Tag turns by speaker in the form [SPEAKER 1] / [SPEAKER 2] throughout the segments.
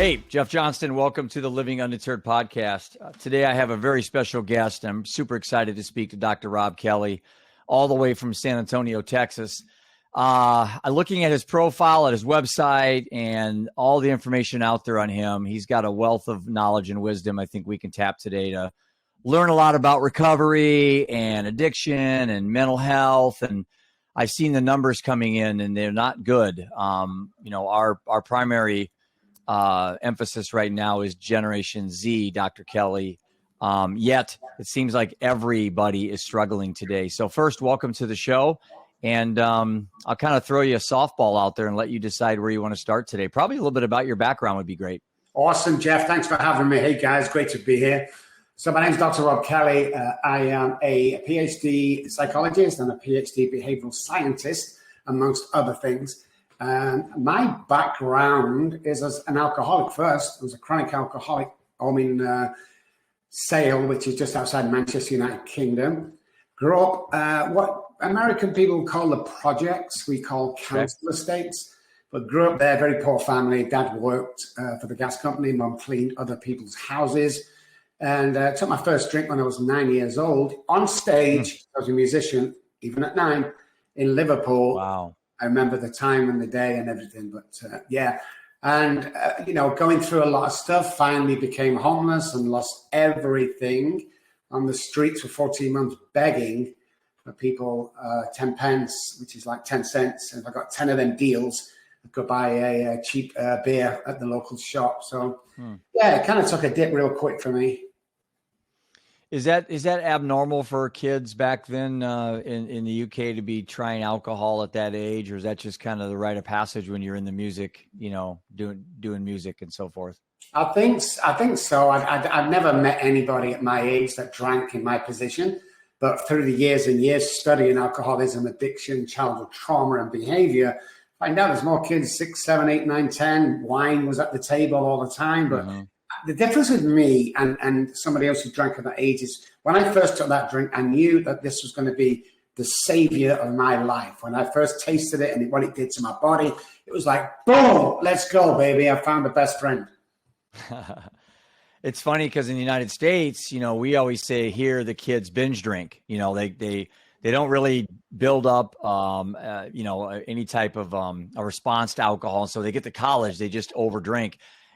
[SPEAKER 1] Hey, Jeff Johnston, welcome to the Living Undeterred Podcast. Today I have a very special guest. I'm super excited to speak to Dr. Robb Kelly, all the way from San Antonio, Texas. Looking at his profile, at his website, and all the information out there on him, he's got a wealth of knowledge and wisdom I think we can tap today to learn a lot about recovery and addiction and mental health. And I've seen the numbers coming in, and they're not good. Our primary emphasis right now is Generation Z, Dr. Kelly. Yet it seems like everybody is struggling today. So first, welcome to the show. And I'll kind of throw you a softball out there and let you decide where you want to start today. Probably a little bit about your background would be great.
[SPEAKER 2] Awesome, Jeff. Thanks for having me. Hey, guys. Great to be here. So my name is Dr. Robb Kelly. I am a Ph.D. psychologist and a Ph.D. behavioral scientist, amongst other things. My background is as an alcoholic first. I was a chronic alcoholic home in Sale, which is just outside Manchester, United Kingdom. Grew up what American people call the projects, we call council estates. But grew up there, very poor family. Dad worked for the gas company. Mom cleaned other people's houses. And took my first drink when I was 9 years old. On stage, I was a musician, even at 9, in Liverpool.
[SPEAKER 1] Wow.
[SPEAKER 2] I remember the time and the day and everything, but yeah. And, going through a lot of stuff, finally became homeless and lost everything on the streets for 14 months begging for people 10 pence, which is like 10 cents. And if I got 10 of them deals, I could buy a cheap beer at the local shop. So, yeah, it kind of took a dip real quick for me.
[SPEAKER 1] Is that abnormal for kids back then in the UK to be trying alcohol at that age, or is that just kind of the rite of passage when you're in the music, doing music and so forth?
[SPEAKER 2] I think so. I've never met anybody at my age that drank in my position, but through the years and years studying alcoholism, addiction, childhood trauma, and behavior, I find out there's more kids 6, 7, 8, 9, 10. Wine was at the table all the time, but. The difference with me and somebody else who drank at that age is when I first took that drink, I knew that this was going to be the savior of my life. When I first tasted it and what it did to my body, it was like, boom, let's go, baby. I found a best friend.
[SPEAKER 1] It's funny because in the United States, we always say here the kids binge drink. They don't really build up, any type of a response to alcohol. So they get to college, they just overdrink.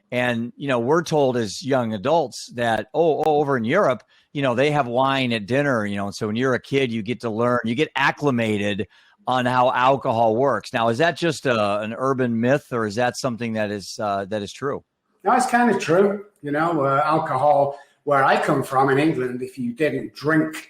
[SPEAKER 1] And, we're told as young adults that, over in Europe, they have wine at dinner, and so when you're a kid, you get to learn, you get acclimated on how alcohol works. Now, is that just an urban myth, or is that something that is true?
[SPEAKER 2] No, it's kind of true. Alcohol, where I come from in England, if you didn't drink,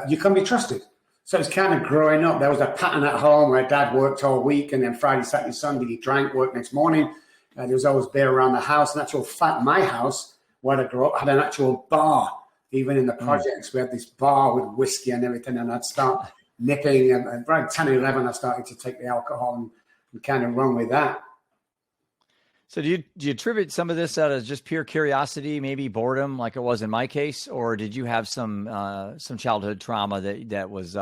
[SPEAKER 2] you couldn't be trusted. So it's kind of growing up. There was a pattern at home where Dad worked all week, and then Friday, Saturday, Sunday, he drank, worked next morning. There was always beer around the house. In actual fact, my house, where I grew up, had an actual bar. Even in the projects, we had this bar with whiskey and everything. And I'd start nipping. And around 10 or 11, I started to take the alcohol and kind of run with that.
[SPEAKER 1] So do you attribute some of this out of just pure curiosity, maybe boredom, like it was in my case? Or did you have some childhood trauma that was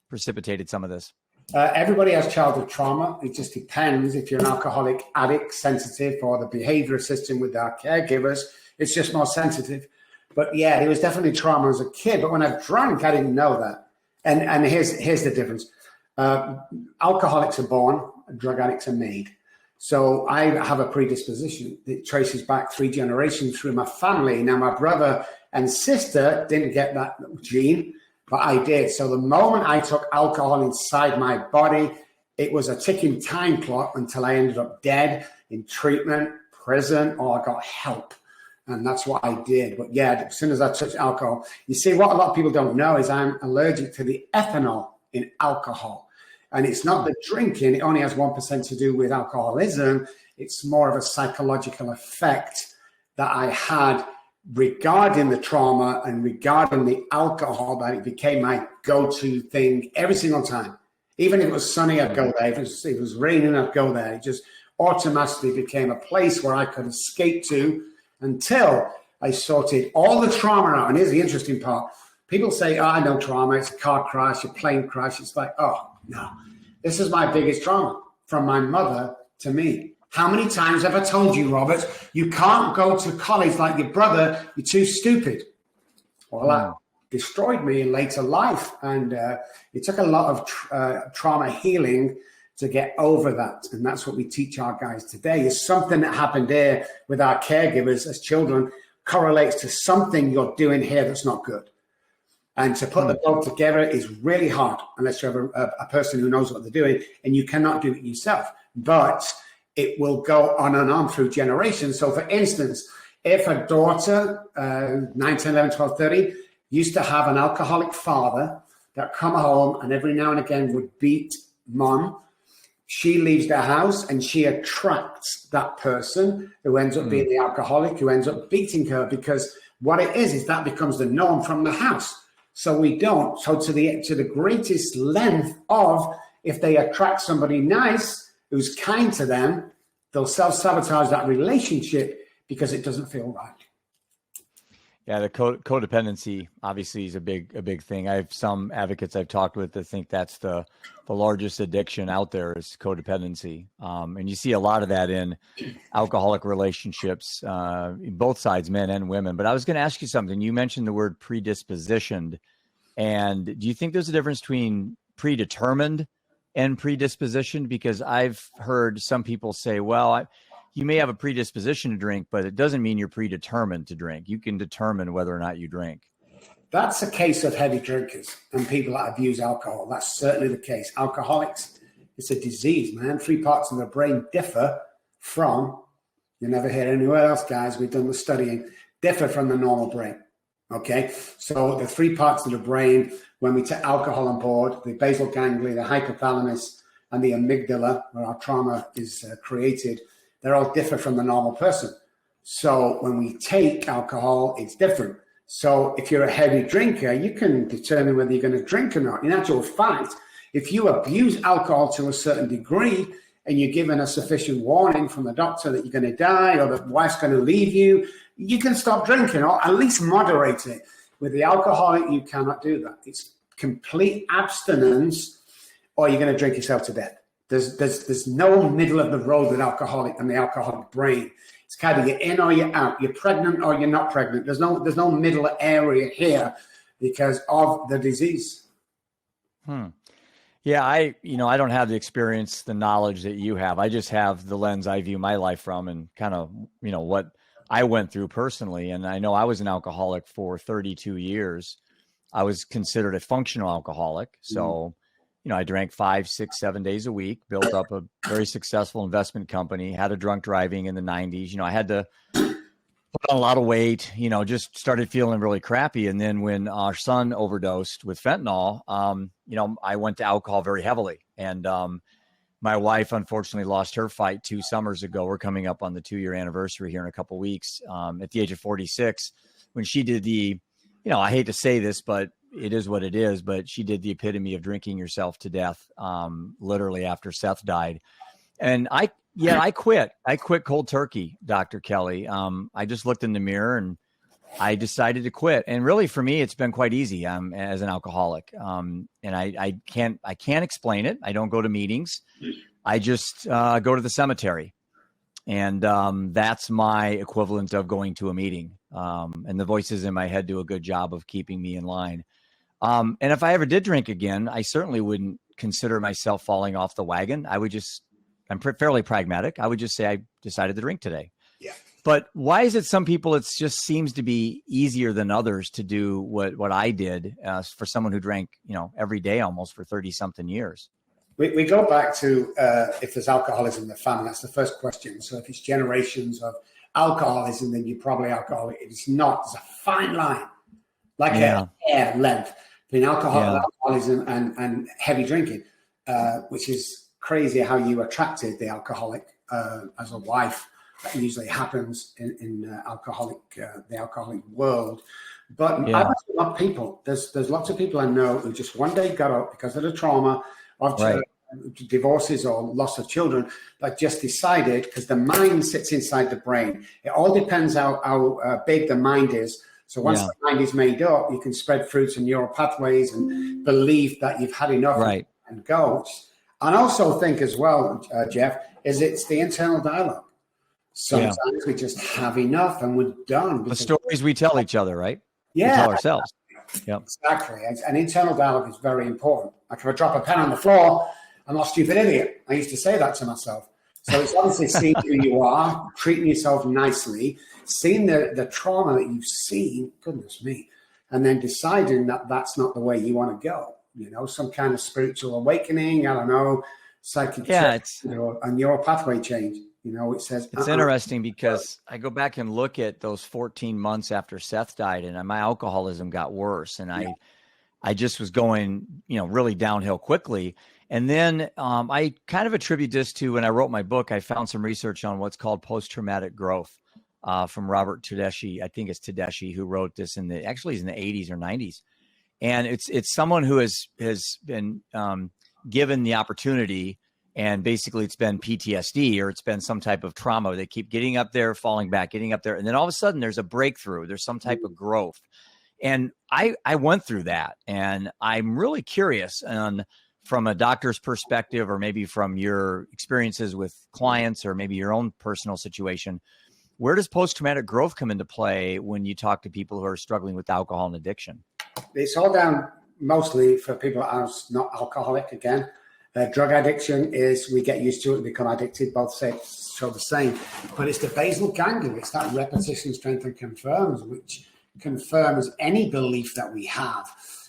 [SPEAKER 1] precipitated some of this?
[SPEAKER 2] Everybody has childhood trauma. It just depends if you're an alcoholic addict, sensitive, or the behavioral system with our caregivers. It's just more sensitive. But yeah, there was definitely trauma as a kid. But when I drank, I didn't know that. And here's the difference. Alcoholics are born, drug addicts are made. So I have a predisposition that traces back 3 generations through my family. Now, my brother and sister didn't get that gene, but I did. So the moment I took alcohol inside my body, it was a ticking time clock until I ended up dead, in treatment, prison, or I got help. And that's what I did. But yeah, as soon as I touched alcohol, you see, what a lot of people don't know is I'm allergic to the ethanol in alcohol. And it's not the drinking. It only has 1% to do with alcoholism. It's more of a psychological effect that I had regarding the trauma and regarding the alcohol, that it became my go-to thing every single time. Even if it was sunny, I'd go there. If it was raining, I'd go there. It just automatically became a place where I could escape to until I sorted all the trauma out. And here's the interesting part. People say, I know trauma. It's a car crash, a plane crash. It's like, oh, no. This is my biggest trauma, from my mother to me. How many times have I told you, Robert, you can't go to college like your brother, you're too stupid? Well, that destroyed me in later life. And it took a lot of trauma healing to get over that. And that's what we teach our guys today, is something that happened there with our caregivers as children correlates to something you're doing here that's not good. And to put the both together is really hard unless you have a person who knows what they're doing, and you cannot do it yourself. But it will go on and on through generations. So for instance, if a daughter, 9, 10, 11, 12, 13, used to have an alcoholic father that come home and every now and again would beat mom, she leaves the house and she attracts that person who ends up being the alcoholic, who ends up beating her, because what it is that becomes the norm from the house. So we don't. So to the greatest length of, if they attract somebody nice who's kind to them, they'll self-sabotage that relationship because it doesn't feel right.
[SPEAKER 1] Yeah, the codependency obviously is a big thing. I have some advocates I've talked with that think that's the largest addiction out there is codependency. And you see a lot of that in alcoholic relationships, both sides, men and women. But I was going to ask you something. You mentioned the word predispositioned. And do you think there's a difference between predetermined and predispositioned? Because I've heard some people say, well, you may have a predisposition to drink, but it doesn't mean you're predetermined to drink. You can determine whether or not you drink.
[SPEAKER 2] That's a case of heavy drinkers and people that abuse alcohol. That's certainly the case. Alcoholics, it's a disease, man. 3 parts of the brain differ from, you never hear anywhere else, guys, we've done the studying, differ from the normal brain. Okay, so the 3 parts of the brain, when we take alcohol on board, the basal ganglia, the hypothalamus, and the amygdala, where our trauma is created, they're all different from the normal person. So when we take alcohol, it's different. So if you're a heavy drinker, you can determine whether you're going to drink or not. In actual fact, if you abuse alcohol to a certain degree and you're given a sufficient warning from the doctor that you're going to die or the wife's going to leave you, you can stop drinking or at least moderate it. With the alcoholic, you cannot do that. It's complete abstinence or you're going to drink yourself to death. There's no middle of the road with alcoholic and the alcoholic brain. It's kind of you're in or you're out. You're pregnant or you're not pregnant. There's no middle area here because of the disease.
[SPEAKER 1] Yeah, I don't have the experience, the knowledge that you have. I just have the lens I view my life from and kind of, what I went through personally. And I know I was an alcoholic for 32 years. I was considered a functional alcoholic. So, I drank 5, 6, 7 days a week, built up a very successful investment company, had a drunk driving in the 90s. I had to put on a lot of weight, just started feeling really crappy. And then when our son overdosed with fentanyl, I went to alcohol very heavily. And my wife, unfortunately, lost her fight 2 summers ago. We're coming up on the 2-year anniversary here in a couple of weeks at the age of 46, when she did the, I hate to say this, but it is what it is, but she did the epitome of drinking yourself to death, literally after Seth died. And I quit. I quit cold turkey, Dr. Kelly. I just looked in the mirror and I decided to quit. And really for me, it's been quite easy as an alcoholic. And I can't explain it. I don't go to meetings. I just go to the cemetery. And that's my equivalent of going to a meeting. And the voices in my head do a good job of keeping me in line. And if I ever did drink again, I certainly wouldn't consider myself falling off the wagon. I'm fairly pragmatic. I would just say I decided to drink today.
[SPEAKER 2] Yeah.
[SPEAKER 1] But why is it some people, it just seems to be easier than others to do what I did for someone who drank, every day almost for 30 something years?
[SPEAKER 2] We go back to if there's alcoholism in the family. That's the first question. So if it's generations of alcoholism, then you're probably alcoholic. If it's not, there's a fine line, like a hair length between alcoholism and heavy drinking, which is crazy how you attracted the alcoholic as a wife. That usually happens in the alcoholic world. But I've met a lot of people. There's lots of people I know who just one day got up because of the trauma of divorces or loss of children, that just decided, because the mind sits inside the brain. It all depends how big the mind is. So once the mind is made up, you can spread fruits and neural pathways and believe that you've had enough and go. And also think as well, Jeff, is it's the internal dialogue. Sometimes we just have enough and we're done.
[SPEAKER 1] The stories we tell each other, right?
[SPEAKER 2] Yeah.
[SPEAKER 1] We tell ourselves. Yep.
[SPEAKER 2] Exactly. And internal dialogue is very important. Like if I drop a pen on the floor, I'm not a stupid idiot. I used to say that to myself. So it's obviously seeing who you are, treating yourself nicely, seeing the trauma that you've seen, goodness me, and then deciding that that's not the way you want to go. You know, some kind of spiritual awakening, I don't know, psychic
[SPEAKER 1] it's
[SPEAKER 2] a neural pathway change. You know, it says
[SPEAKER 1] it's interesting because I go back and look at those 14 months after Seth died, and my alcoholism got worse, and I just was going, really downhill quickly. And then I kind of attribute this to when I wrote my book. I found some research on what's called post-traumatic growth from Robert Tedeschi. I think it's Tedeschi who wrote this in the 80s or 90s. And it's someone who has been given the opportunity, and basically it's been PTSD or it's been some type of trauma. They keep getting up there, falling back, getting up there. And then all of a sudden there's a breakthrough. There's some type of growth. And I went through that, and I'm really curious from a doctor's perspective, or maybe from your experiences with clients, or maybe your own personal situation, where does post-traumatic growth come into play when you talk to people who are struggling with alcohol and addiction? It's
[SPEAKER 2] all down mostly for people that are not alcoholic again. Drug addiction is we get used to it and become addicted, both show the same. But it's the basal ganglia. It's that repetition, strength, and confirms, which confirms any belief that we have.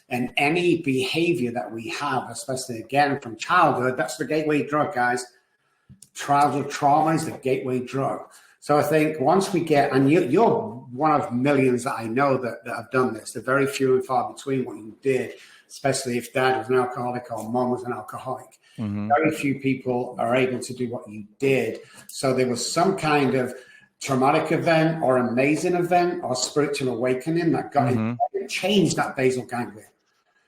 [SPEAKER 2] And any behavior that we have, especially again from childhood, that's the gateway drug, guys. Childhood trauma is the gateway drug. So I think once we get, and you're one of millions that I know that have done this. They're very few and far between what you did, especially if dad was an alcoholic or mom was an alcoholic. Mm-hmm. Very few people are able to do what you did. So there was some kind of traumatic event or amazing event or spiritual awakening that got it changed that basal ganglia.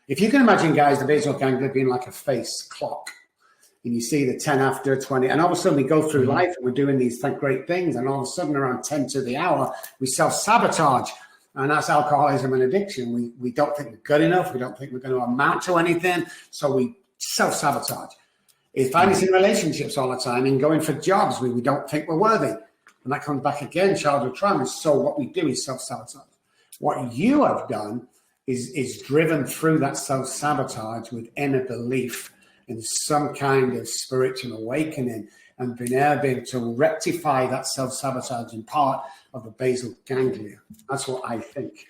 [SPEAKER 2] If you can imagine, guys, the basal ganglia being like a face clock, and you see the 10 after 20, and all of a sudden we go through life and we're doing these great things, and all of a sudden around 10 to the hour, we self-sabotage, and that's alcoholism and addiction. We don't think we're good enough. We don't think we're going to amount to anything, so we self-sabotage. If I'm in relationships all the time and going for jobs, we don't think we're worthy, and that comes back again, childhood trauma. So what we do is self-sabotage. What you have done is driven through that self-sabotage with inner belief in some kind of spiritual awakening, and been able to rectify that self-sabotaging part of the basal ganglia. That's what I think.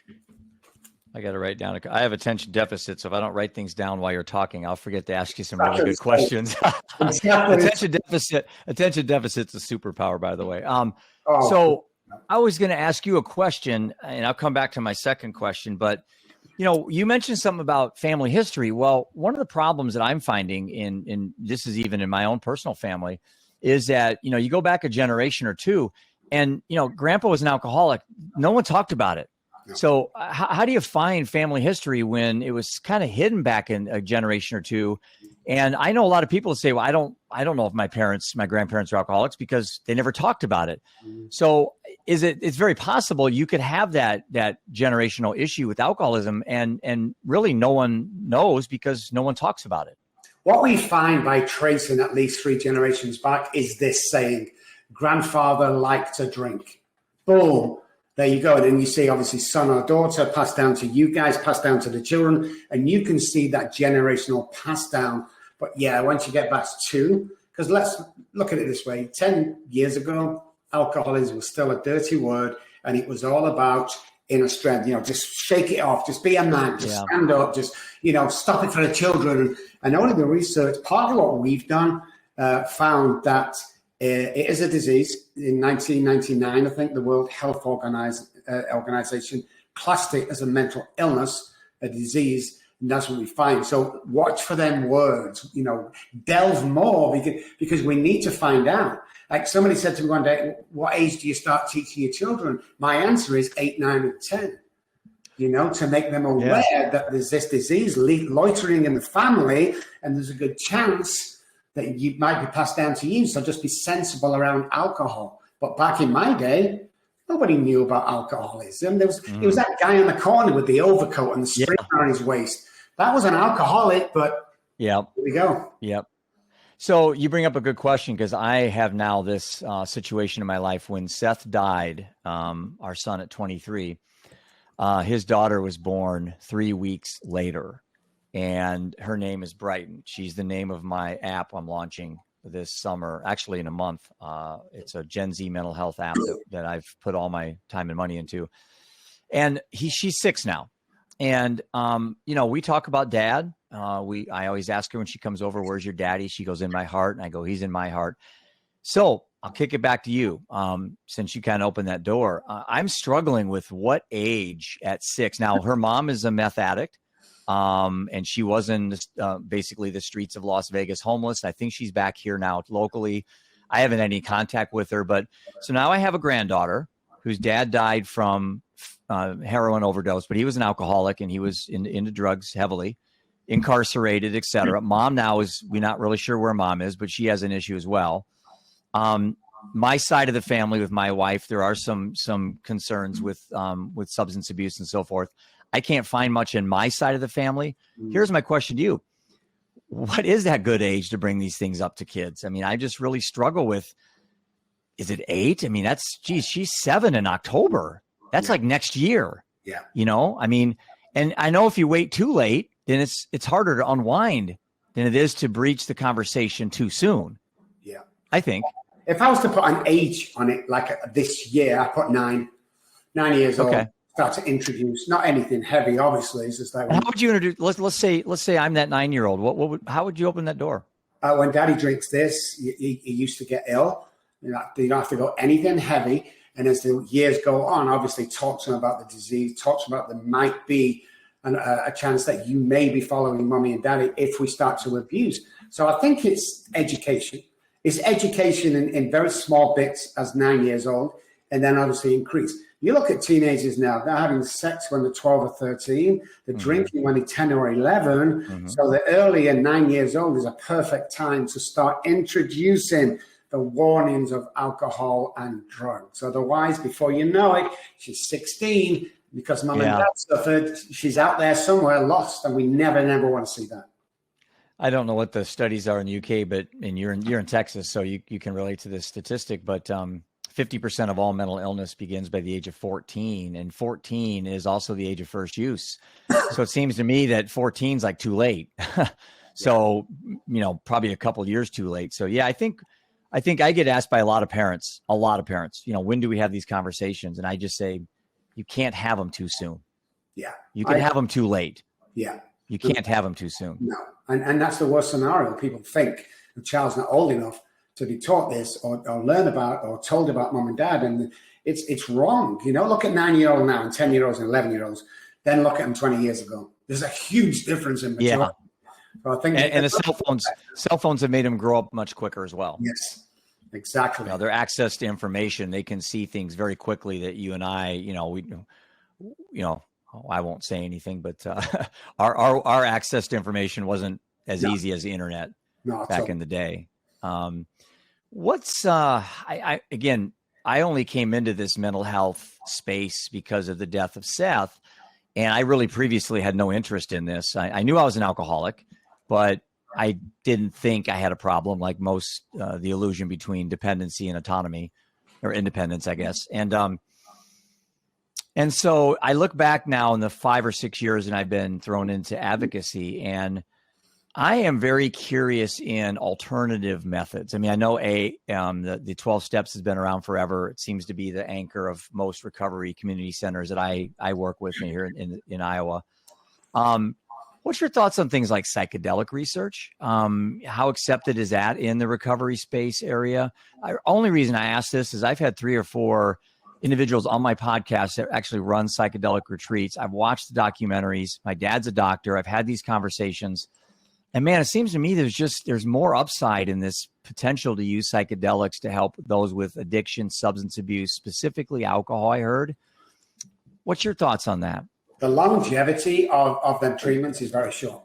[SPEAKER 2] I got to write down. I have attention deficit, so if I don't write things down while you're talking, I'll forget to ask you some really good questions. Attention deficit's a superpower, by the way. So I was going to ask you a question, and I'll come back to my second question, but you mentioned something about family history. Well, one of the problems that I'm finding in this is even in my own personal family is that, you go back a generation or two and, grandpa was an alcoholic. No one talked about it. So how do you find family history when it was kind of hidden back in a generation or two? And I know a lot of people say, well, I don't know if my grandparents are alcoholics because they never talked about it. So it's very possible you could have that generational issue with alcoholism and really no one knows because no one talks about it. What we find by tracing at least 3 generations back is this saying, grandfather liked to drink. Boom. There you go. And then you see, obviously, son or daughter passed down to you guys, passed down to the children, and you can see that generational pass down. But yeah, once you get back to, because let's look at it this way, 10 years ago, alcoholism was still a dirty word, and it was all about inner strength, just shake it off, just be a man, just stand up, just, stop it for the children. And only the research, part of what we've done, found that it is a disease. In 1999, I think the World Health Organization classed it as a mental illness, a disease, and that's what we find. So watch for them words, delve more because we need to find out. Like somebody said to me one day, what age do you start teaching your children? My answer is 8, 9, and 10. To make them aware that there's this disease loitering in the family, and there's a good chance that you might be passed down to you. So just be sensible around alcohol. But back in my day, nobody knew about alcoholism. It was that guy in the corner with the overcoat and the string around his waist. That was an alcoholic, but here we go. Yep.
[SPEAKER 1] So you bring up a good question, because I have now this situation in my life. When Seth died, our son at 23, his daughter was born 3 weeks later, and her name is Brighton. She's the name of my app I'm launching this summer, actually in a month. It's a Gen Z mental health app that I've put all my time and money into. And she's 6 now. And, we talk about dad. I always ask her when she comes over, where's your daddy? She goes, in my heart. And I go, he's in my heart. So I'll kick it back to you. Since you kind of opened that door, I'm struggling with what age at 6. Now, her mom is a meth addict. And she was in basically the streets of Las Vegas, homeless. I think she's back here now locally. I haven't had any contact with her, but so now I have a granddaughter whose dad died from heroin overdose, but he was an alcoholic and he was into drugs heavily, incarcerated, etc. Mom now we're not really sure where mom is, but she has an issue as well. My side of the family with my wife, there are some concerns with substance abuse and so forth. I can't find much in my side of the family. Here's my question to you. What is that good age to bring these things up to kids? I mean, I just really struggle with, is it 8? I mean, she's 7 in October. That's like next year.
[SPEAKER 2] Yeah.
[SPEAKER 1] I mean, and I know if you wait too late, then it's harder to unwind than it is to breach the conversation too soon.
[SPEAKER 2] Yeah.
[SPEAKER 1] I think.
[SPEAKER 2] If I was to put an age on it, like this year, I put 9 years old.
[SPEAKER 1] Okay.
[SPEAKER 2] Start to introduce, not anything heavy, obviously. It's just like,
[SPEAKER 1] how would you introduce? Let's say I'm that 9-year-old. How would you open that door?
[SPEAKER 2] When Daddy drinks this, he used to get ill. You don't have to go anything heavy. And as the years go on, obviously talk to him about the disease, talk to him about there might be a chance that you may be following mommy and daddy if we start to abuse. So I think it's education. It's education in very small bits as 9 years old, and then obviously increase. You look at teenagers now, they're having sex when they're 12 or 13, they're drinking when they're 10 or 11. So the earlier 9 years old is a perfect time to start introducing the warnings of alcohol and drugs. Otherwise, before you know it, she's 16, because mom and dad suffered, she's out there somewhere lost, and we never want to see that.
[SPEAKER 1] I don't know what the studies are in the UK, but you're in Texas, so you can relate to this statistic, but 50% of all mental illness begins by the age of 14, and 14 is also the age of first use. So it seems to me that 14 is like too late. So, probably a couple of years too late. So yeah, I think I get asked by a lot of parents, when do we have these conversations? And I just say, you can't have them too soon.
[SPEAKER 2] Yeah.
[SPEAKER 1] You can have them too late.
[SPEAKER 2] Yeah.
[SPEAKER 1] You can't have them too soon.
[SPEAKER 2] No. And that's the worst scenario. People think the child's not old enough to be taught this or learn about or told about mom and dad. And it's wrong. Look at 9-year-old now and 10-year-olds and 11-year-olds. Then look at them 20 years ago. There's a huge difference in maturity. Yeah. So I think
[SPEAKER 1] and the cell phones have made them grow up much quicker as well.
[SPEAKER 2] Yes, exactly.
[SPEAKER 1] Their access to information, they can see things very quickly that you and I, I won't say anything, but our access to information wasn't as easy as the internet back in the day. I only came into this mental health space because of the death of Seth. And I really previously had no interest in this. I knew I was an alcoholic, but I didn't think I had a problem, like most, the illusion between dependency and autonomy, or independence, I guess. And so I look back now in the 5 or 6 years, and I've been thrown into advocacy, and I am very curious in alternative methods. I mean, I know the 12 steps has been around forever. It seems to be the anchor of most recovery community centers that I work with here in Iowa. What's your thoughts on things like psychedelic research? How accepted is that in the recovery space area? Only reason I ask this is I've had 3 or 4 individuals on my podcast that actually run psychedelic retreats. I've watched the documentaries. My dad's a doctor. I've had these conversations. And man, it seems to me there's more upside in this potential to use psychedelics to help those with addiction, substance abuse, specifically alcohol, I heard. What's your thoughts on that?
[SPEAKER 2] The longevity of them treatments is very short.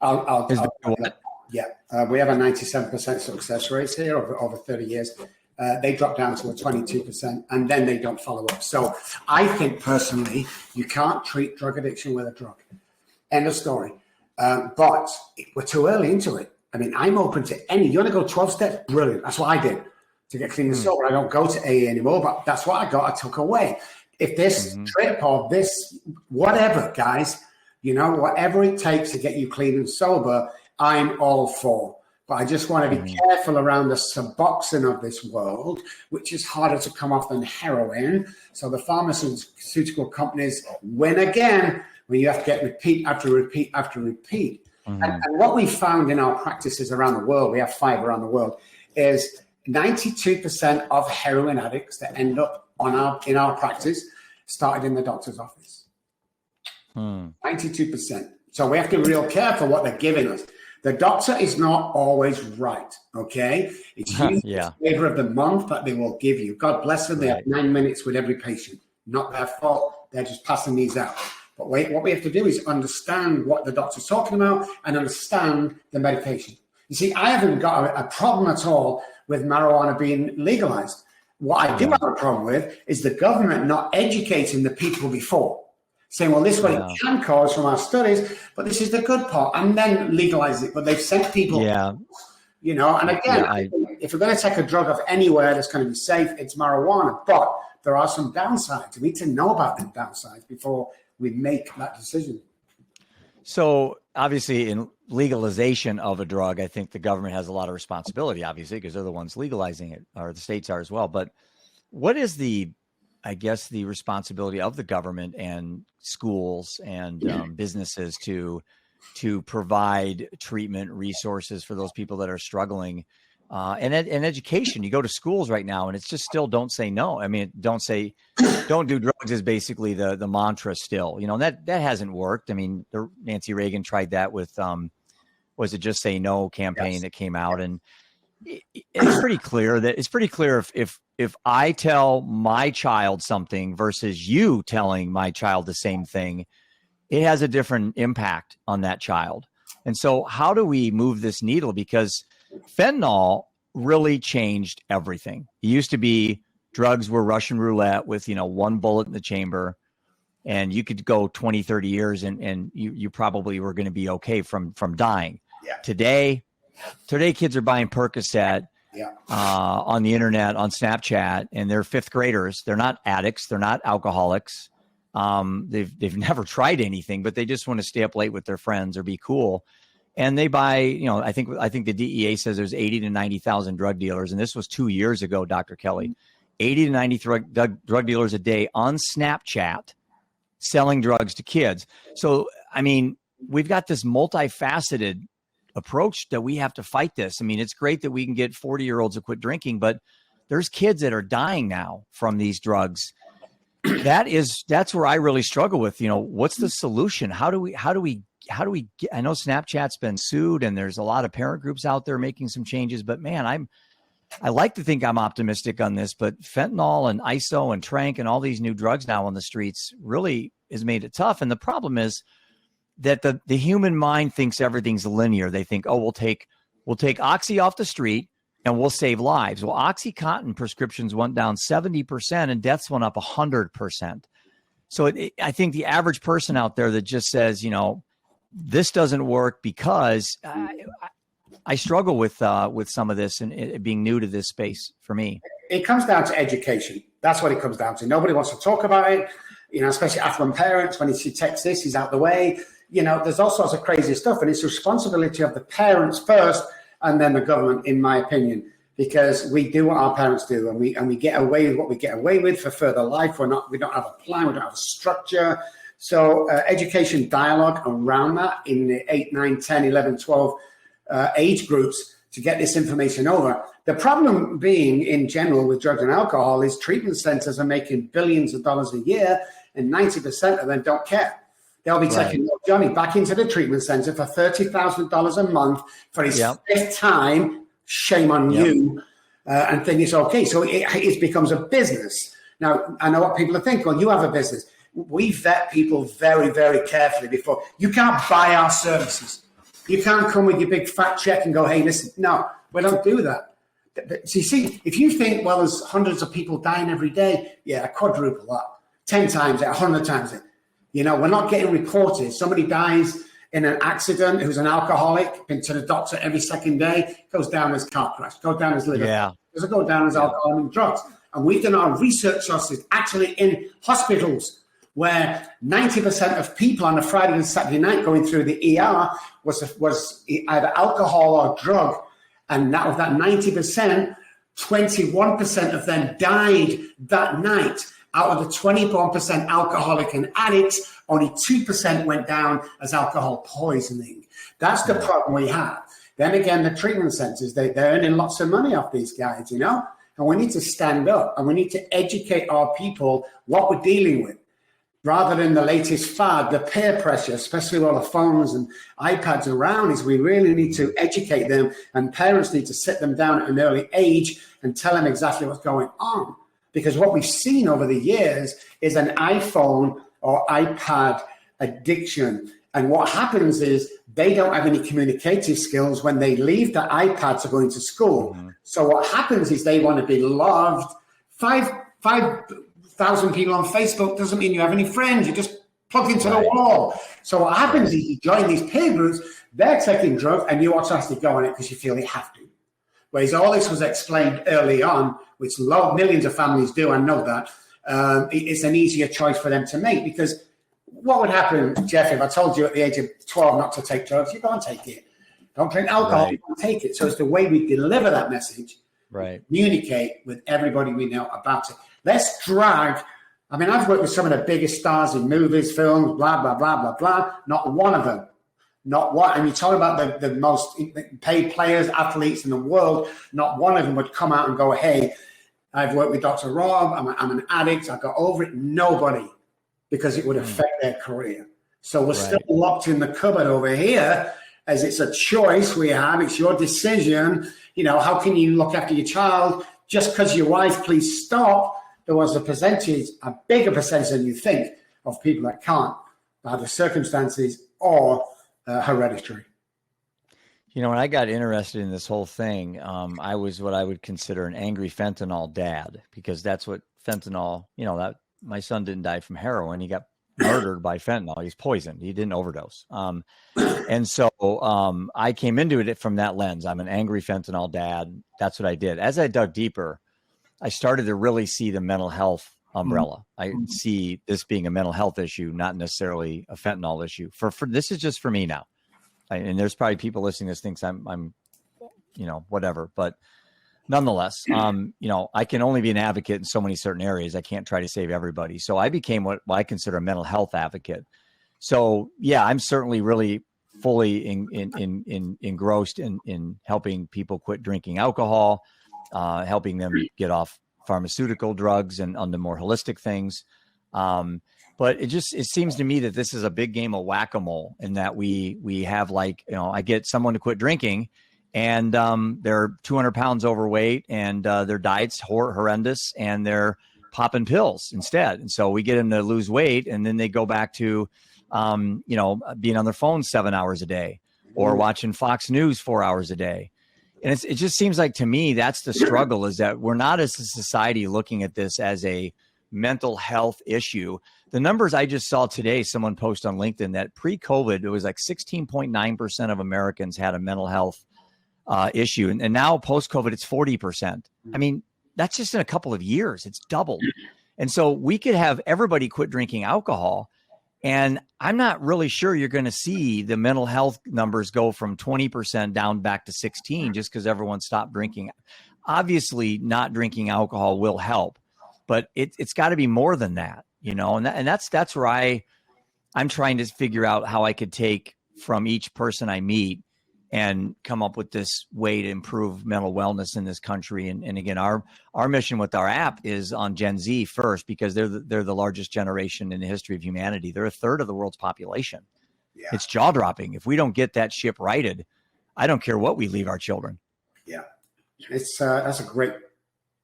[SPEAKER 2] We have a 97% success rate here over 30 years. They drop down to a 22%, and then they don't follow up. So I think personally, you can't treat drug addiction with a drug. End of story. But we're too early into it. I mean, I'm open to any. You want to go 12 steps? Brilliant. That's what I did to get clean and sober. I don't go to AA anymore, but that's what I got. I took away. If this trip or this, whatever, guys, you know, whatever it takes to get you clean and sober, I'm all for. But I just want to be careful around the Suboxone of this world, which is harder to come off than heroin. So the pharmaceutical companies win again when you have to get repeat after repeat after repeat. And what we found in our practices around the world, we have 5 around the world, is 92% of heroin addicts that end up in our practice started in the doctor's office. 92%. So we have to be real careful what they're giving us. The doctor is not always right, okay? It's usually the flavor of the month that they will give you. God bless them. They have 9 minutes with every patient. Not their fault. They're just passing these out. But what we have to do is understand what the doctor's talking about and understand the medication. You see, I haven't got a problem at all with marijuana being legalized. What I do have a problem with is the government not educating the people before. Saying, well, this is what it can cause from our studies, but this is the good part, and then legalize it. But they've sent people, you know, and again, if we're going to take a drug off anywhere that's going to be safe, it's marijuana. But there are some downsides. We need to know about the downsides before we make that decision.
[SPEAKER 1] So obviously in legalization of a drug, I think the government has a lot of responsibility, obviously, because they're the ones legalizing it, or the states are as well. But what is the responsibility of the government and schools and businesses to provide treatment resources for those people that are struggling, and education? You go to schools right now and it's just still don't say no. I mean, don't do drugs is basically the mantra still, you know, and that hasn't worked. I mean, Nancy Reagan tried that with, was it Just Say No campaign that came out, and it's pretty clear if I tell my child something versus you telling my child the same thing, it has a different impact on that child. And so how do we move this needle? Because fentanyl really changed everything. It used to be drugs were Russian roulette with, you know, one bullet in the chamber, and you could go 20, 30 years and you probably were going to be okay from dying. Today kids are buying Percocet on the internet, on Snapchat, and they're 5th graders. They're not addicts. They're not alcoholics. They've never tried anything, but they just want to stay up late with their friends or be cool. And they buy, you know, I think the DEA says there's 80 to 90,000 drug dealers. And this was 2 years ago, Dr. Kelly, 80 to 90 drug dealers a day on Snapchat selling drugs to kids. So, I mean, we've got this multifaceted approach that we have to fight this. I mean, it's great that we can get 40-year-olds to quit drinking, but there's kids that are dying now from these drugs. That's where I really struggle with, you know, what's the solution? How do we get, I know Snapchat's been sued and there's a lot of parent groups out there making some changes, but man, I like to think I'm optimistic on this, but fentanyl and ISO and Trank and all these new drugs now on the streets really has made it tough. And the problem is that the human mind thinks everything's linear. They think, oh, we'll take Oxy off the street and we'll save lives. Well, OxyContin prescriptions went down 70% and deaths went up 100%. So I think the average person out there that just says, you know, this doesn't work because I struggle with some of this and it being new to this space for me.
[SPEAKER 2] It comes down to education. That's what it comes down to. Nobody wants to talk about it, you know, especially affluent parents. When he texts this, he's out the way. You know, there's all sorts of crazy stuff, and it's the responsibility of the parents first and then the government, in my opinion, because we do what our parents do, and we get away with what we get away with for further life. We don't have a plan, we don't have a structure. So education dialogue around that in the 8, 9, 10, 11, 12 age groups to get this information over. The problem being in general with drugs and alcohol is treatment centers are making billions of dollars a year, and 90% of them don't care. They'll be taking Johnny back into the treatment center for $30,000 a month for his 5th time. Shame on you. And think it's okay. So it becomes a business. Now, I know what people are thinking. Well, you have a business. We vet people very, very carefully before. You can't buy our services. You can't come with your big fat check and go, hey, listen. No, we don't do that. So you see, if you think, well, there's hundreds of people dying every day, quadruple that. 10 times it, 100 times it. You know, we're not getting reported. Somebody dies in an accident who's an alcoholic, been to the doctor every second day, goes down as car crash, goes down as liver.
[SPEAKER 1] Yeah.
[SPEAKER 2] Doesn't go down as alcohol and drugs. And we've done our research on this actually in hospitals where 90% of people on a Friday and Saturday night going through the ER was either alcohol or drug. And out of that 90%, 21% of them died that night. Out of the 21% alcoholic and addicts, only 2% went down as alcohol poisoning. That's the problem we have. Then again, the treatment centers, they're earning lots of money off these guys, you know? And we need to stand up and we need to educate our people what we're dealing with. Rather than the latest fad, the peer pressure, especially with all the phones and iPads around, is we really need to educate them, and parents need to sit them down at an early age and tell them exactly what's going on. Because what we've seen over the years is an iPhone or iPad addiction. And what happens is they don't have any communicative skills when they leave the iPad to go into school. Mm-hmm. So what happens is they want to be loved. 5,000 people on Facebook doesn't mean you have any friends. You just plug into the wall. So what happens is you join these peer groups, they're taking drugs, and you automatically go on it because you feel you have to. Whereas all this was explained early on, which millions of families do, I know that, it's an easier choice for them to make. Because what would happen, Jeff, if I told you at the age of 12 not to take drugs? You go and take it. Don't drink alcohol, you don't take it. So it's the way we deliver that message, communicate with everybody we know about it. Let's drag. I mean, I've worked with some of the biggest stars in movies, films, blah, blah, blah, blah, blah. Not one of them. Not one. And you talk about the most paid players, athletes in the world. Not one of them would come out and go, hey, I've worked with Dr. Robb. I'm an addict. I got over it. Nobody, because it would affect their career. So we're still locked in the cupboard over here, as it's a choice we have. It's your decision. You know, how can you look after your child? Just because your wife, please stop. There was a bigger percentage than you think of people that can't, either circumstances or hereditary.
[SPEAKER 1] You know, when I got interested in this whole thing, I was what I would consider an angry fentanyl dad, because that's what fentanyl, you know, that my son didn't die from heroin. He got murdered by fentanyl. He's poisoned. He didn't overdose. And so I came into it from that lens. I'm an angry fentanyl dad. That's what I did. As I dug deeper, I started to really see the mental health umbrella. I see this being a mental health issue, not necessarily a fentanyl issue. For this is just for me now. And there's probably people listening to this thinks I'm, you know, whatever. But nonetheless, you know, I can only be an advocate in so many certain areas. I can't try to save everybody. So I became what I consider a mental health advocate. So yeah, I'm certainly really fully engrossed in helping people quit drinking alcohol, helping them get off pharmaceutical drugs and onto more holistic things. But it seems to me that this is a big game of whack-a-mole, in that we have, like, you know, I get someone to quit drinking and they're 200 pounds overweight and their diet's horrendous and they're popping pills instead. And so we get them to lose weight and then they go back to, you know, being on their phone 7 hours a day or watching Fox News 4 hours a day. And it just seems like, to me, that's the struggle, is that we're not, as a society, looking at this as a mental health issue. The numbers I just saw today, someone post on LinkedIn, that pre-COVID, it was like 16.9% of Americans had a mental health issue. And now post-COVID, it's 40%. I mean, that's just in a couple of years. It's doubled. And so we could have everybody quit drinking alcohol, and I'm not really sure you're going to see the mental health numbers go from 20% down back to 16 just because everyone stopped drinking. Obviously, not drinking alcohol will help, but it's got to be more than that, you know. And that's where I'm trying to figure out how I could take from each person I meet and come up with this way to improve mental wellness in this country. And again, our mission with our app is on Gen Z first, because they're the largest generation in the history of humanity. They're a third of the world's population. Yeah. It's jaw dropping. If we don't get that ship righted, I don't care what we leave our children.
[SPEAKER 2] Yeah, that's a great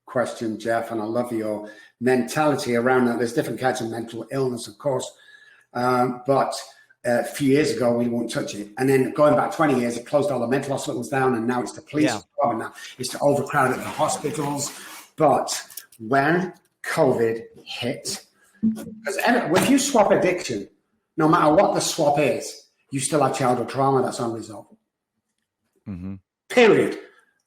[SPEAKER 2] question, Jeff. And I love your mentality around that. There's different kinds of mental illness, of course. But a few years ago, we won't touch it. And then going back 20 years, it closed all the mental hospitals down, and now it's the police job, and now it's to overcrowd at the hospitals. But when COVID hit, because if you swap addiction, no matter what the swap is, you still have childhood trauma that's unresolved.
[SPEAKER 1] Mm-hmm.
[SPEAKER 2] Period.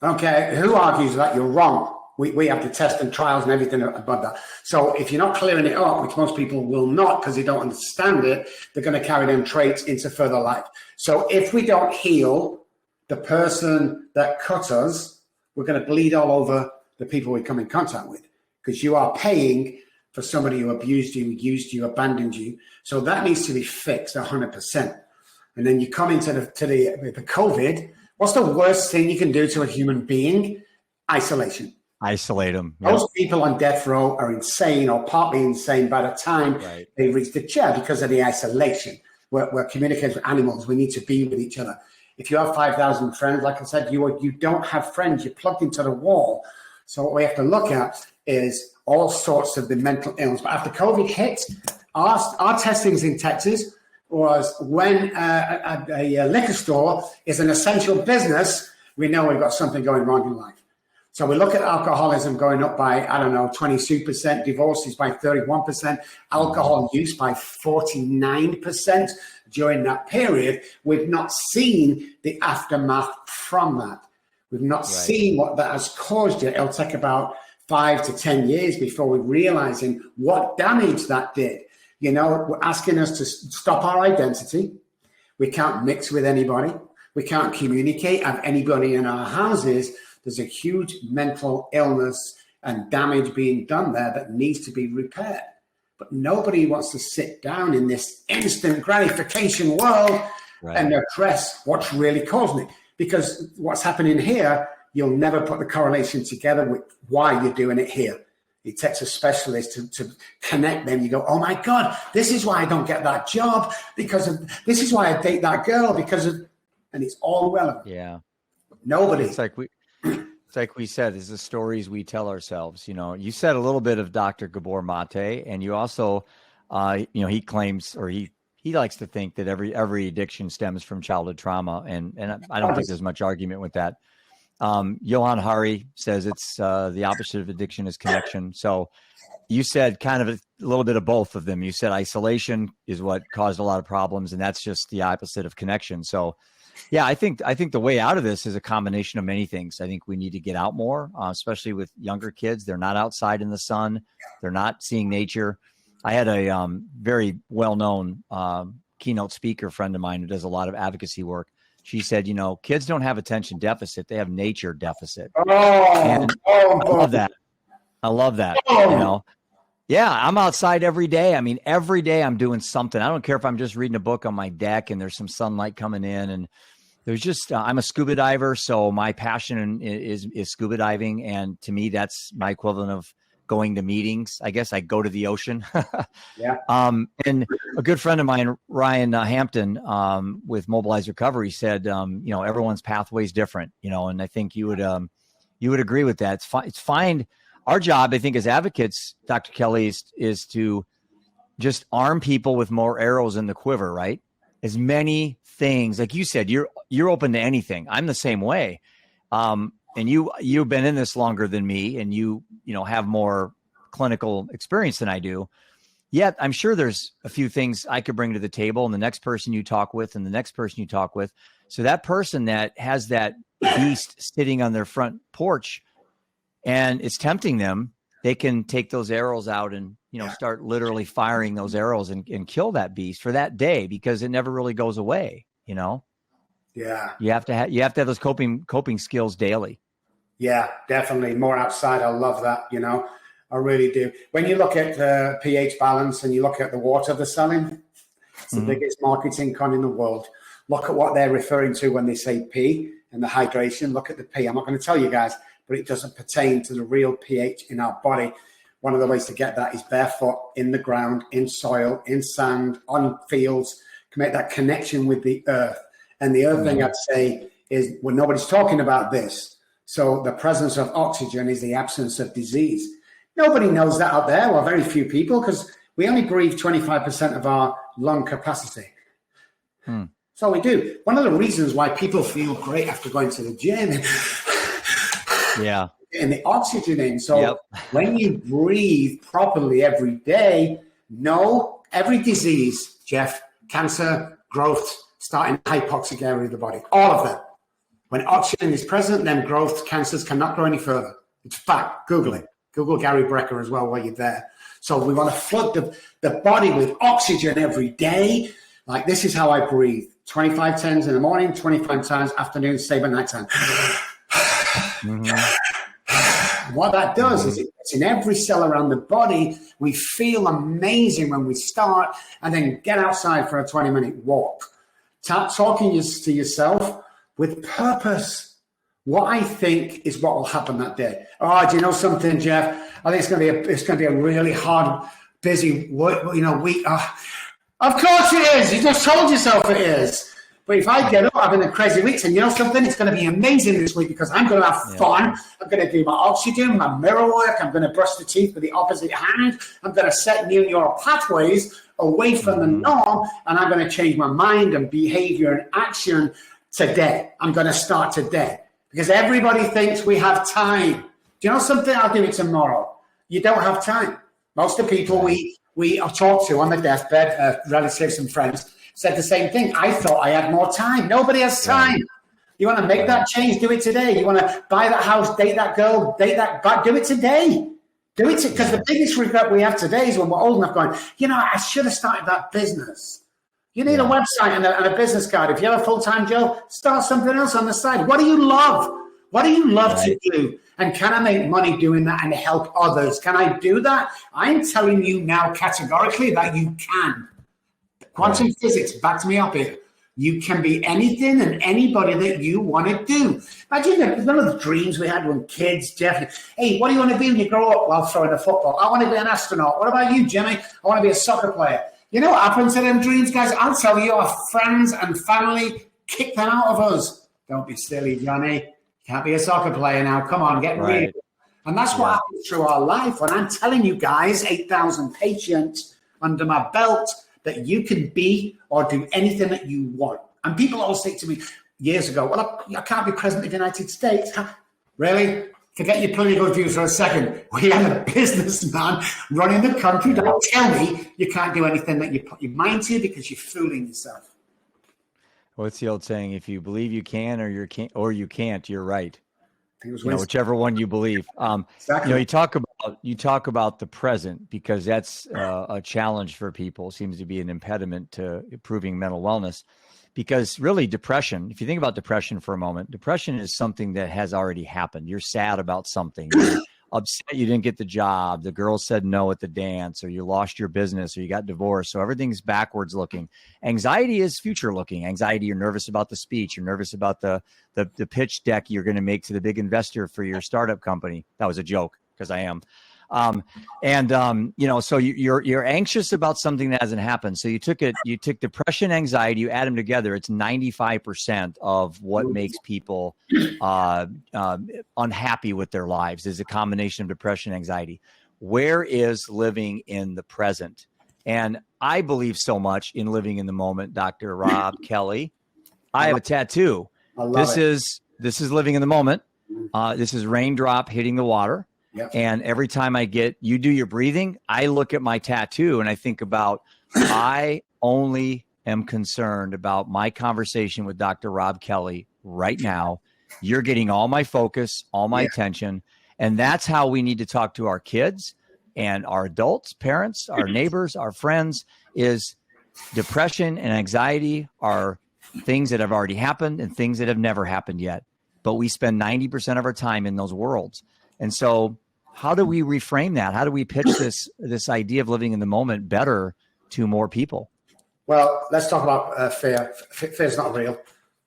[SPEAKER 2] I don't care who argues that, you're wrong. We have the test and trials and everything about that. So if you're not clearing it up, which most people will not because they don't understand it, they're going to carry them traits into further life. So if we don't heal the person that cut us, we're going to bleed all over the people we come in contact with, because you are paying for somebody who abused you, used you, abandoned you. So that needs to be fixed 100%. And then you come into the COVID. What's the worst thing you can do to a human being? Isolation.
[SPEAKER 1] Isolate them. Yep.
[SPEAKER 2] Most people on death row are insane or partly insane by the time they reach the chair because of the isolation. We're communicating with animals. We need to be with each other. If you have 5,000 friends, like I said, you don't have friends. You're plugged into the wall. So what we have to look at is all sorts of the mental illness. But after COVID hit, our testings in Texas was when a liquor store is an essential business, we know we've got something going wrong in life. So we look at alcoholism going up by, 22%, divorces by 31%, alcohol use by 49% during that period. We've not seen the aftermath from that. We've not seen what that has caused yet. It'll take about 5 to 10 years before we're realizing what damage that did. We're asking us to stop our identity. We can't mix with anybody. We can't communicate, have anybody in our houses. There's a huge mental illness and damage being done there that needs to be repaired. But nobody wants to sit down in this instant gratification world and address what's really causing it. Because what's happening here, you'll never put the correlation together with why you're doing it here. It takes a specialist to connect them. You go, oh my God, this is why I don't get that job, this is why I date that girl, and it's all relevant.
[SPEAKER 1] Yeah.
[SPEAKER 2] Nobody.
[SPEAKER 1] It's like we said, it's the stories we tell ourselves. You said a little bit of Dr. Gabor Mate, and you also, he claims, or he likes to think that every addiction stems from childhood trauma. And I don't think there's much argument with that. Johan Hari says it's the opposite of addiction is connection. So you said kind of a little bit of both of them. You said isolation is what caused a lot of problems, and that's just the opposite of connection. So yeah, I think the way out of this is a combination of many things. I think we need to get out more, especially with younger kids. They're not outside in the sun. They're not seeing nature. I had a very well-known keynote speaker friend of mine who does a lot of advocacy work. She said, kids don't have attention deficit. They have nature deficit. And I love that. Yeah, I'm outside every day. I mean, every day I'm doing something. I don't care if I'm just reading a book on my deck and there's some sunlight coming in. And there's just, I'm a scuba diver. So my passion is scuba diving. And to me, that's my equivalent of going to meetings. I guess I go to the ocean.
[SPEAKER 2] Yeah.
[SPEAKER 1] And a good friend of mine, Ryan Hampton, with Mobilize Recovery said, everyone's pathway is different, and I think you would agree with that. It's fine. Our job, I think, as advocates, Dr. Kelly, is to just arm people with more arrows in the quiver, right? As many things, like you said, you're open to anything. I'm the same way. And you've been in this longer than me, and you have more clinical experience than I do. Yet I'm sure there's a few things I could bring to the table, and the next person you talk with, and the next person you talk with. So that person that has that beast sitting on their front porch, and it's tempting them, they can take those arrows out and, start literally firing those arrows and kill that beast for that day, because it never really goes away, Yeah. You have to have those coping skills daily. Yeah,
[SPEAKER 2] definitely. More outside. I love that, I really do. When you look at the pH balance and you look at the water they're selling, it's the biggest marketing con in the world. Look at what they're referring to when they say P and the hydration. Look at the P. I'm not going to tell you guys, but it doesn't pertain to the real pH in our body. One of the ways to get that is barefoot, in the ground, in soil, in sand, on fields, to make that connection with the earth. And the other thing I'd say is, when nobody's talking about this, so the presence of oxygen is the absence of disease. Nobody knows that out there, or very few people, because we only breathe 25% of our lung capacity. So we do. One of the reasons why people feel great after going to the gym, and the oxygen in. So when you breathe properly every day, every disease, Jeff, cancer, growth, start in the hypoxic area of the body. All of them. When oxygen is present, then growth cancers cannot grow any further. It's fact. Google it. Google Gary Brecker as well while you're there. So we want to flood the body with oxygen every day. Like this is how I breathe. 25 times in the morning, 25 times afternoon, same at night time. What that does is it's in every cell around the body. We feel amazing when we start, and then get outside for a 20-minute walk. Talking to yourself with purpose. What I think is what will happen that day. Oh, do you know something, Jeff? I think it's going to be a really hard, busy week. Of course it is. You just told yourself it is. But if I get up having a crazy week, and you know something, it's going to be amazing this week because I'm going to have fun. I'm going to do my oxygen, my mirror work. I'm going to brush the teeth with the opposite hand. I'm going to set new neural pathways away from the norm, and I'm going to change my mind and behavior and action today. I'm going to start today because everybody thinks we have time. Do you know something? I'll do it tomorrow. You don't have time. Most of the people we have talked to on the deathbed, relatives and friends, said the same thing. I thought I had more time. Nobody has time. You want to make that change? Do it today. You want to buy that house, date that girl, date that guy? Do it today. Do it because the biggest regret we have today is when we're old enough going, I should have started that business. You need a website and a business card. If you have a full-time job, start something else on the side. What do you love? What do you love to do? And can I make money doing that and help others? Can I do that? I'm telling you now categorically that you can. Quantum physics backs me up here. You can be anything and anybody that you want to do. Imagine one of the dreams we had when kids, Jeff. Hey, what do you want to be when you grow up? While throwing a football. I want to be an astronaut. What about you, Jimmy? I want to be a soccer player. You know what happened to them dreams, guys? I'll tell you, our friends and family kick them out of us. Don't be silly, Johnny. Can't be a soccer player now. Come on, get real. And that's what happens through our life. When I'm telling you guys, 8,000 patients under my belt, that you can be or do anything that you want. And people always say to me years ago, well, I can't be president of the United States. Really? Forget your political views for a second. We have a businessman running the country. Don't tell me you can't do anything that you put your mind to because you're fooling yourself.
[SPEAKER 1] What's the old saying? If you believe you can or you can't, you're right. Whichever one you believe.
[SPEAKER 2] Exactly.
[SPEAKER 1] You talk about the present because that's a challenge for people. It seems to be an impediment to improving mental wellness. Because really, depression. If you think about depression for a moment, depression is something that has already happened. You're sad about something. You're upset you didn't get the job. The girl said no at the dance, or you lost your business, or you got divorced. So everything's backwards looking. Anxiety is future looking. Anxiety, you're nervous about the speech. You're nervous about the pitch deck you're going to make to the big investor for your startup company. That was a joke because I am. So you're anxious about something that hasn't happened. So you took depression, anxiety, you add them together. It's 95% of what makes people unhappy with their lives is a combination of depression, anxiety. Where is living in the present? And I believe so much in living in the moment, Dr. Robb Kelly. I have a tattoo. This is living in the moment. This is raindrop hitting the water. Yep. And every time you do your breathing, I look at my tattoo and I think about, I only am concerned about my conversation with Dr. Robb Kelly right now. You're getting all my focus, all my attention. And that's how we need to talk to our kids and our adults, parents, our neighbors, our friends, is depression and anxiety are things that have already happened and things that have never happened yet. But we spend 90% of our time in those worlds. And so how do we reframe that? How do we pitch this idea of living in the moment better to more people?
[SPEAKER 2] Well, let's talk about fear. Fear's not real.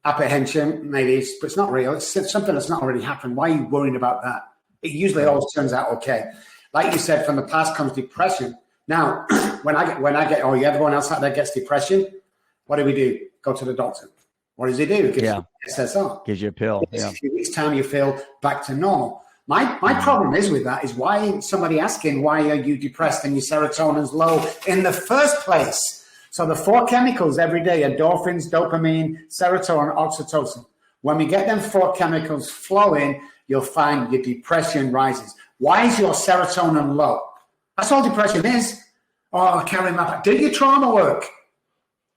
[SPEAKER 2] Apprehension, maybe, but it's not real. It's something that's not already happened. Why are you worrying about that? It usually always turns out okay. Like you said, from the past comes depression. Now, when I get, everyone else out there gets depression, what do? Go to the doctor. What does he do? Gives you SSR.
[SPEAKER 1] Gives you a pill.
[SPEAKER 2] A few weeks' time, you feel back to normal. My problem is with that is why somebody asking, why are you depressed and your serotonin's low in the first place? So the 4 chemicals every day, endorphins, dopamine, serotonin, oxytocin. When we get them 4 chemicals flowing, you'll find your depression rises. Why is your serotonin low? That's all depression is. Oh, carry my, do your trauma work.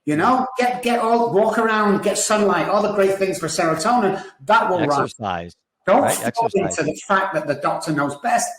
[SPEAKER 2] You know, walk around, get sunlight, all the great things for serotonin. That will
[SPEAKER 1] exercise.
[SPEAKER 2] rise. Don't fall
[SPEAKER 1] Exercise.
[SPEAKER 2] into the fact that the doctor knows best.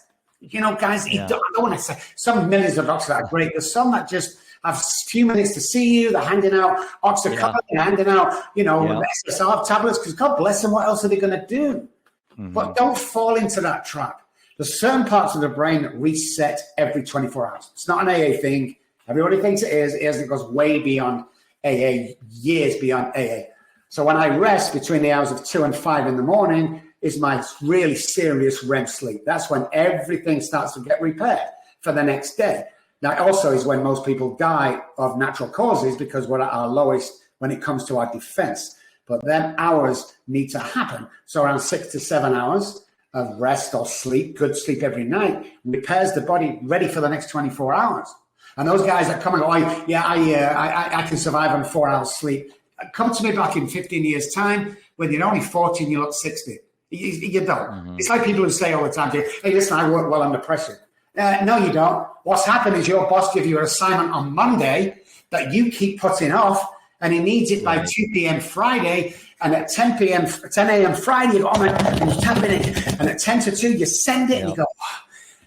[SPEAKER 2] You know, guys, I don't want to say some millions of doctors that are great. There's some that just have a few minutes to see you. They're handing out oxycontin, they're handing out, SSR tablets, because God bless them, what else are they going to do? Mm-hmm. But don't fall into that trap. There's certain parts of the brain that reset every 24 hours. It's not an AA thing. Everybody thinks it is. It goes way beyond AA, years beyond AA. So when I rest between the hours of 2 and 5 in the morning is my really serious REM sleep. That's when everything starts to get repaired for the next day. That also is when most people die of natural causes, because we're at our lowest when it comes to our defense. But then hours need to happen. So around 6 to 7 hours of rest or sleep, good sleep every night, repairs the body ready for the next 24 hours. And those guys that come and go, I can survive on 4 hours sleep. Come to me back in 15 years' time, when you're only 14, you look 60. You don't. Mm-hmm. It's like people who say all the time, hey, listen, I work well under pressure. No, you don't. What's happened is your boss gives you an assignment on Monday that you keep putting off, and he needs it by 2 p.m. Friday, and at 10 a.m. Friday, you go, oh man, and you tap it, and at 10 to 2, you send it, and you go,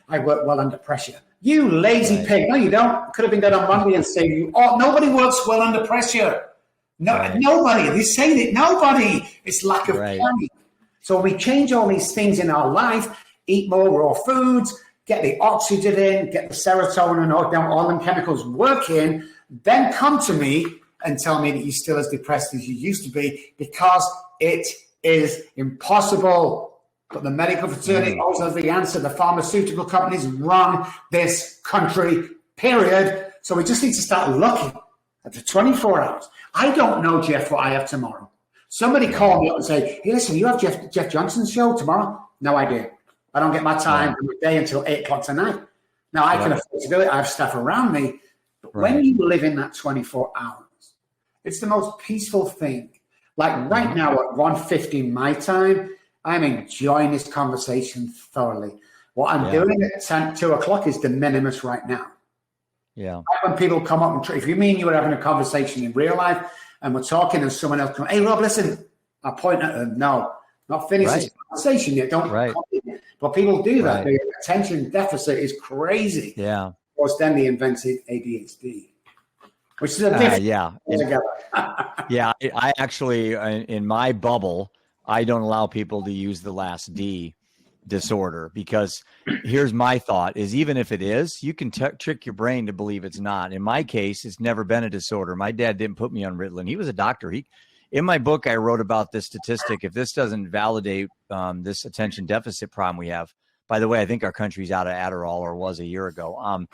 [SPEAKER 2] I work well under pressure. You lazy pig. No, you don't. Could have been done on Monday and saved you. Oh, nobody works well under pressure. No, nobody. They say that nobody. It's lack of planning. So we change all these things in our life, eat more raw foods, get the oxygen in, get the serotonin and all them chemicals working, then come to me and tell me that you're still as depressed as you used to be, because it is impossible. But the medical fraternity always has the answer. The pharmaceutical companies run this country, period. So we just need to start looking at the 24 hours. I don't know, Jeff, what I have tomorrow. Somebody called me up and say, hey, listen, you have Jeff Johnson's show tomorrow? No idea. I don't get my time in the day until 8 o'clock tonight. Now, I can afford to do it. I have stuff around me. But when you live in that 24 hours, it's the most peaceful thing. Like right now at 1:50 my time, I'm enjoying this conversation thoroughly. What I'm doing at 2 o'clock is de minimis right now. Yeah. When people come up and if you mean you were having a conversation in real life and we're talking and someone else comes, hey, Rob, listen, I point at them. No, not finish this conversation yet. Don't. But people do that. Their attention deficit is crazy. Yeah. Of course, then they invented ADHD, which is a different altogether. I actually, in my bubble, I don't allow people to use the last D disorder, because here's my thought is, even if it is, you can trick your brain to believe it's not. In my case, it's never been a disorder. My dad didn't put me on Ritalin. He was a doctor. In my book, I wrote about this statistic. If this doesn't validate this attention deficit problem we have, by the way, I think our country's out of Adderall, or was a year ago.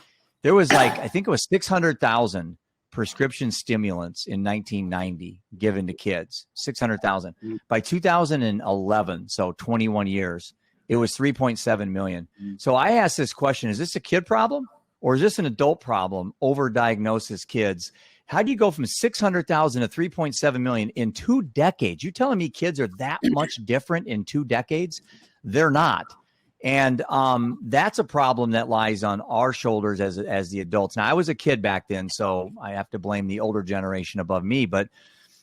[SPEAKER 2] There was I think it was 600,000 prescription stimulants in 1990 given to kids, 600,000. By 2011, so 21 years, it was 3.7 million. So I asked this question, is this a kid problem or is this an adult problem, overdiagnosis kids? How do you go from 600,000 to 3.7 million in 2 decades? You telling me kids are that much different in 2 decades? They're not. And that's a problem that lies on our shoulders as the adults. Now, I was a kid back then, so I have to blame the older generation above me. But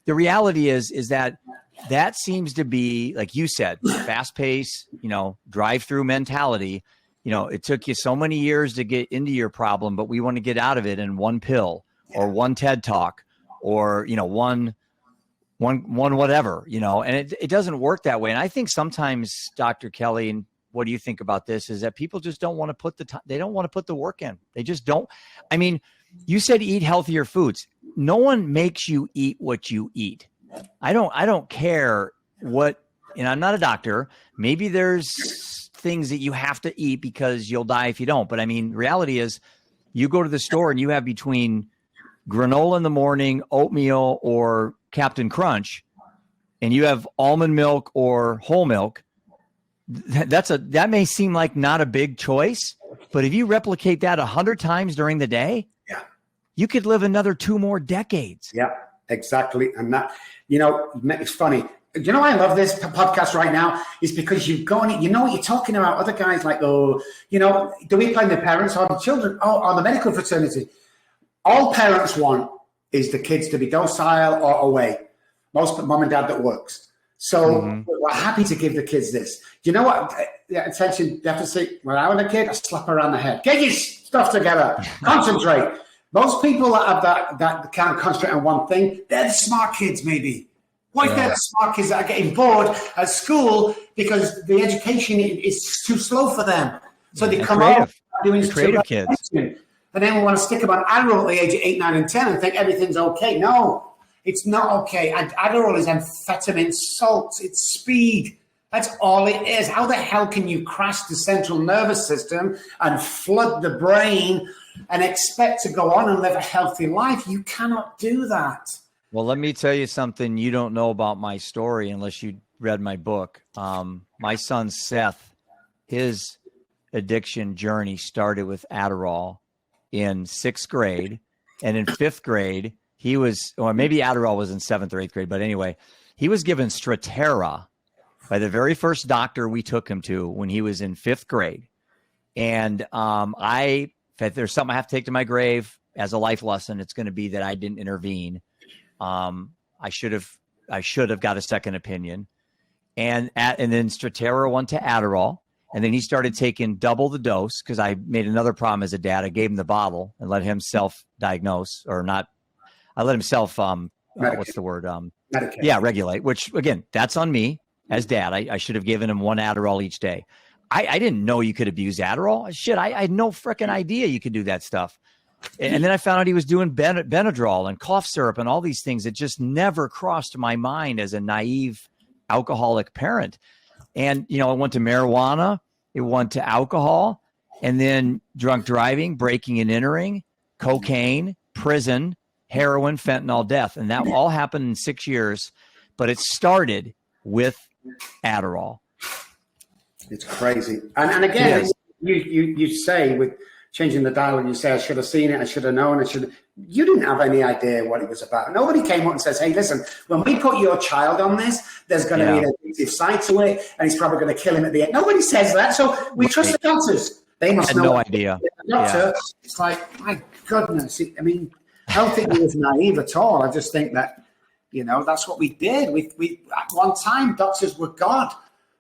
[SPEAKER 2] the reality is that seems to be, like you said, fast pace, drive-through mentality. It took you so many years to get into your problem, but we want to get out of it in one pill or one TED Talk or, one whatever, and it doesn't work that way. And I think sometimes, Dr. Kelly, and what do you think about this, is that people just don't want to put they don't want to put the work in. They just don't. I mean, you said eat healthier foods. No one makes you eat what you eat. I don't care what, and I'm not a doctor. Maybe there's things that you have to eat because you'll die if you don't. But I mean, reality is you go to the store and you have between granola in the morning, oatmeal, or Captain Crunch, and you have almond milk or whole milk. That may seem like not a big choice, but if you replicate that 100 times during the day, you could live another 2 more decades. Yeah, exactly. And that, it's funny. I love this podcast right now is because you've gone, what you're talking about. Other guys like, do we blame the parents or the children or the medical fraternity? All parents want is the kids to be docile or away. Most mom and dad that works. So we're happy to give the kids this. You know what? Attention deficit. When I was a kid, I slap her around the head. Get your stuff together. Concentrate. Most people that have that can't concentrate on one thing, they're the smart kids, maybe. What if they're the smart kids that are getting bored at school because the education is too slow for them? So they come out doing
[SPEAKER 1] creative kids.
[SPEAKER 2] And then we want to stick them on Adderall at the age of 8, 9, and 10 and think everything's okay. No, it's not okay. And Adderall is amphetamine salts. It's speed. That's all it is. How the hell can you crash the central nervous system and flood the brain and expect to go on and live a healthy life? You cannot do that.
[SPEAKER 1] Well, let me tell you something you don't know about my story unless you read my book. My son, Seth, his addiction journey started with Adderall in 6th grade. And in 5th grade, he was, or maybe Adderall was in 7th or 8th grade, but anyway, he was given Strattera by the very first doctor we took him to when he was in 5th grade. And if there's something I have to take to my grave as a life lesson, it's going to be that I didn't intervene. I should have got a second opinion. And then Strattera went to Adderall. And then he started taking double the dose because I made another problem as a dad. I gave him the bottle and let him self-diagnose or not. I let him what's the word? Regulate, which again, that's on me as dad. I should have given him 1 Adderall each day. I didn't know you could abuse Adderall. Shit, I had no freaking idea you could do that stuff. And then I found out he was doing Benadryl and cough syrup and all these things that just never crossed my mind as a naive alcoholic parent. And, it went to marijuana, it went to alcohol, and then drunk driving, breaking and entering, cocaine, prison, heroin, fentanyl, death. And that all happened in 6 years, but it started with Adderall.
[SPEAKER 2] It's crazy. And again, you say with changing the dial, and you say, I should have seen it, I should have known, you didn't have any idea what it was about. Nobody came up and says, hey, listen, when we put your child on this, there's going to be an addictive side to it, and he's probably going to kill him at the end. Nobody says that. So we trust the doctors. They must know.
[SPEAKER 1] No idea.
[SPEAKER 2] The doctor, it's like, my goodness. I I don't think he was naive at all. I just think that, that's what we did. We at one time, doctors were God.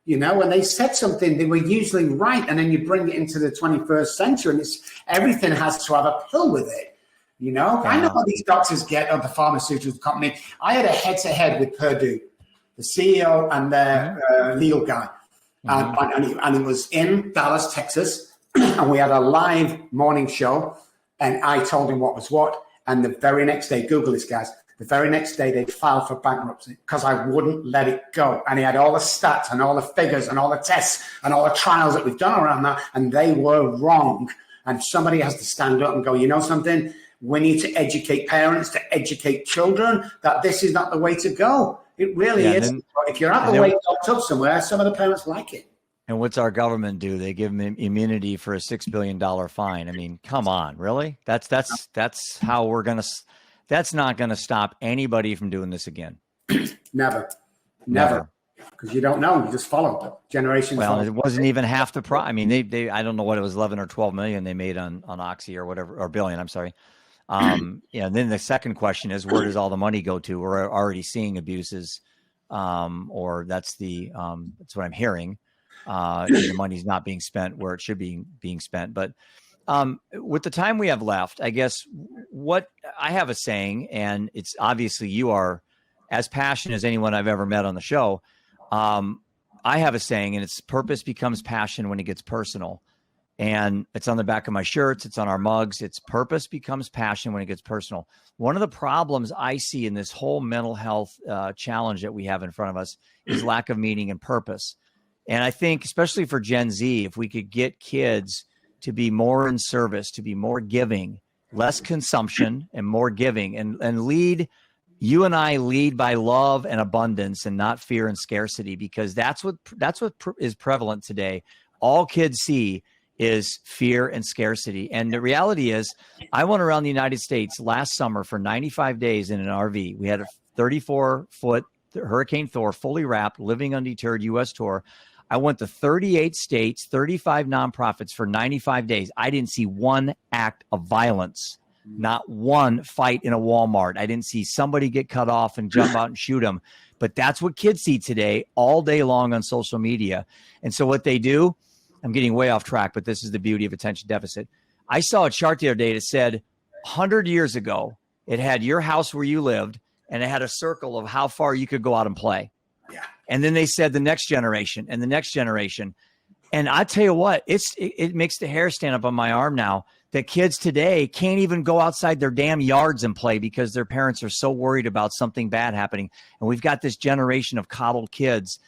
[SPEAKER 2] When they said something, they were usually right. And then you bring it into the 21st century and everything has to have a pill with it. I know what these doctors get of the pharmaceutical company. I had a head-to-head with Purdue, the CEO and their legal guy. And it was in Dallas, Texas. And we had a live morning show. And I told him what was what. And the very next day, Google this, guys. The very next day, they filed for bankruptcy because I wouldn't let it go. And he had all the stats and all the figures and all the tests and all the trials that we've done around that. And they were wrong. And somebody has to stand up and go, you know something? We need to educate parents, to educate children that this is not the way to go. It really is. If you're out the way locked up somewhere, some of the parents like it.
[SPEAKER 1] And what's our government do? They give them immunity for a $6 billion fine. I mean, come on, really? That's how we're going to... That's not going to stop anybody from doing this again.
[SPEAKER 2] Never. Because you don't know. You just follow generations.
[SPEAKER 1] Well, it wasn't even half the I mean, they I don't know what it was, 11 or 12 million they made on Oxy or whatever, or billion, I'm sorry. And then the second question is, where does all the money go to? We're already seeing abuses, or that's what I'm hearing. The money's not being spent where it should be being spent. But with the time we have left, I guess what I have a saying, and it's obviously you are as passionate as anyone I've ever met on the show. I have a saying, and it's purpose becomes passion when it gets personal. And it's on the back of my shirts. It's on our mugs. It's purpose becomes passion when it gets personal. One of the problems I see in this whole mental health challenge that we have in front of us is lack of meaning and purpose. And I think, especially for Gen Z, if we could get kids to be more in service, to be more giving, less consumption and more giving, and lead, you and I lead by love and abundance and not fear and scarcity, because that's what is prevalent today. All kids see is fear and scarcity. And the reality is, I went around the United States last summer for 95 days in an RV. We had a 34-foot Hurricane Thor, fully wrapped, living undeterred U.S. tour. I went to 38 states, 35 nonprofits for 95 days. I didn't see one act of violence. Not one fight in a Walmart. I didn't see somebody get cut off and jump out and shoot them. But that's what kids see today all day long on social media. And so what they do, I'm getting way off track, but this is the beauty of attention deficit. I saw a chart the other day that said 100 years ago, it had your house where you lived, and it had a circle of how far you could go out and play.
[SPEAKER 2] Yeah.
[SPEAKER 1] And then they said the next generation and the next generation. And I tell you what, it makes the hair stand up on my arm now that kids today can't even go outside their damn yards and play because their parents are so worried about something bad happening. And we've got this generation of coddled kids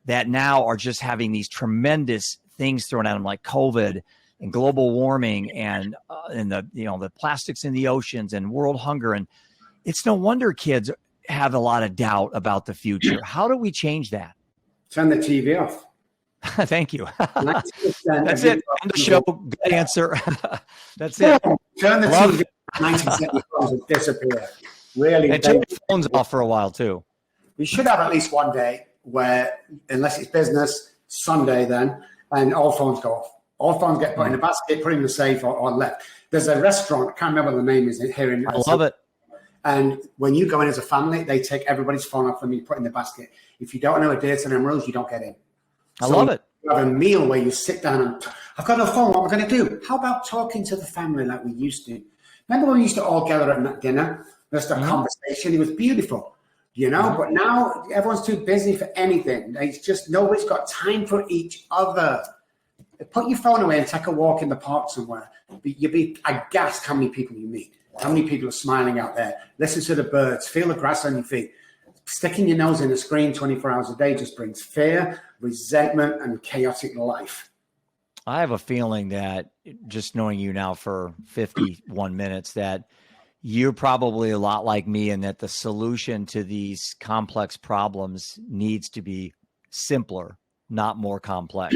[SPEAKER 1] that now are just having these tremendous things thrown at them, like COVID and global warming and the plastics in the oceans and world hunger. And it's no wonder kids have a lot of doubt about the future. How do we change that?
[SPEAKER 2] Turn the TV off.
[SPEAKER 1] Thank you. That's it. End the show. Good answer. That's it.
[SPEAKER 2] Turn the TV off. 1970 phones will disappear. Really.
[SPEAKER 1] And turn the phones off for a while too.
[SPEAKER 2] We should have at least one day where, unless it's business, Sunday then, and all phones go off. All phones get put in a basket, put in the safe or left. There's a restaurant, I can't remember what the name is here in
[SPEAKER 1] I love it.
[SPEAKER 2] And when you go in as a family, they take everybody's phone off and you put in the basket. If you don't know adhere to them rules, you don't get in.
[SPEAKER 1] I love it.
[SPEAKER 2] You have a meal where you sit down and, I've got no phone, what am I going to do? How about talking to the family like we used to? Remember when we used to all gather at dinner? Just a conversation. It was beautiful, But now everyone's too busy for anything. It's just nobody's got time for each other. Put your phone away and take a walk in the park somewhere. You'll be aghast how many people you meet. How many people are smiling out there? Listen to the birds. Feel the grass on your feet. Sticking your nose in a screen 24 hours a day just brings fear, resentment, and chaotic life.
[SPEAKER 1] I have a feeling that, just knowing you now for 51 minutes, that you're probably a lot like me, and that the solution to these complex problems needs to be simpler, not more complex.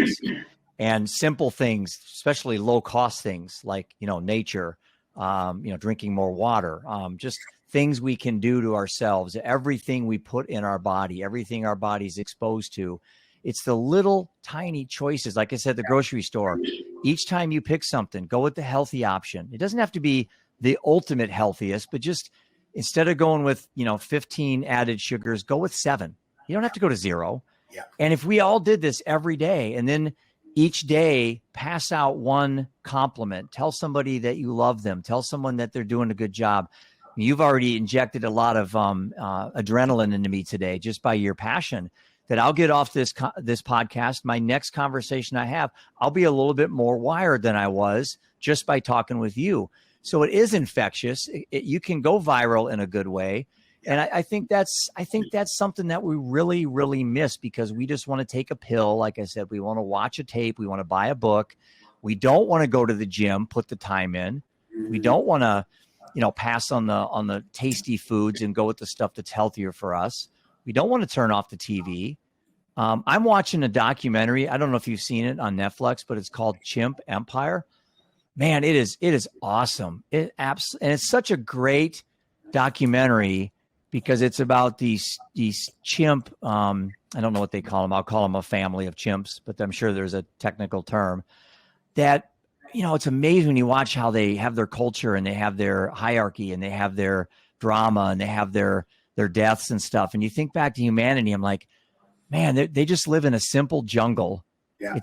[SPEAKER 1] And simple things, especially low-cost things like, nature, drinking more water, just things we can do to ourselves, everything we put in our body, everything our body's exposed to. It's the little tiny choices. Like I said, the grocery store, each time you pick something, go with the healthy option. It doesn't have to be the ultimate healthiest, but just instead of going with, 15 added sugars, go with 7. You don't have to go to 0.
[SPEAKER 2] Yeah. And
[SPEAKER 1] if we all did this every day, and then each day pass out one compliment, tell somebody that you love them, tell someone that they're doing a good job. You've already injected a lot of adrenaline into me today just by your passion, that I'll get off this podcast. My next conversation I have, I'll be a little bit more wired than I was just by talking with you. So it is infectious. You can go viral in a good way. And I think that's something that we really, really miss, because we just want to take a pill. Like I said, we want to watch a tape. We want to buy a book. We don't want to go to the gym, put the time in. We don't want to, pass on the tasty foods and go with the stuff that's healthier for us. We don't want to turn off the TV. I'm watching a documentary. I don't know if you've seen it on Netflix, but it's called Chimp Empire. Man, it is awesome. And it's such a great documentary, because it's about these chimp, I don't know what they call them. I'll call them a family of chimps, but I'm sure there's a technical term that, it's amazing when you watch how they have their culture, and they have their hierarchy, and they have their drama, and they have their deaths and stuff. And you think back to humanity, I'm like, man, they just live in a simple jungle. Yeah.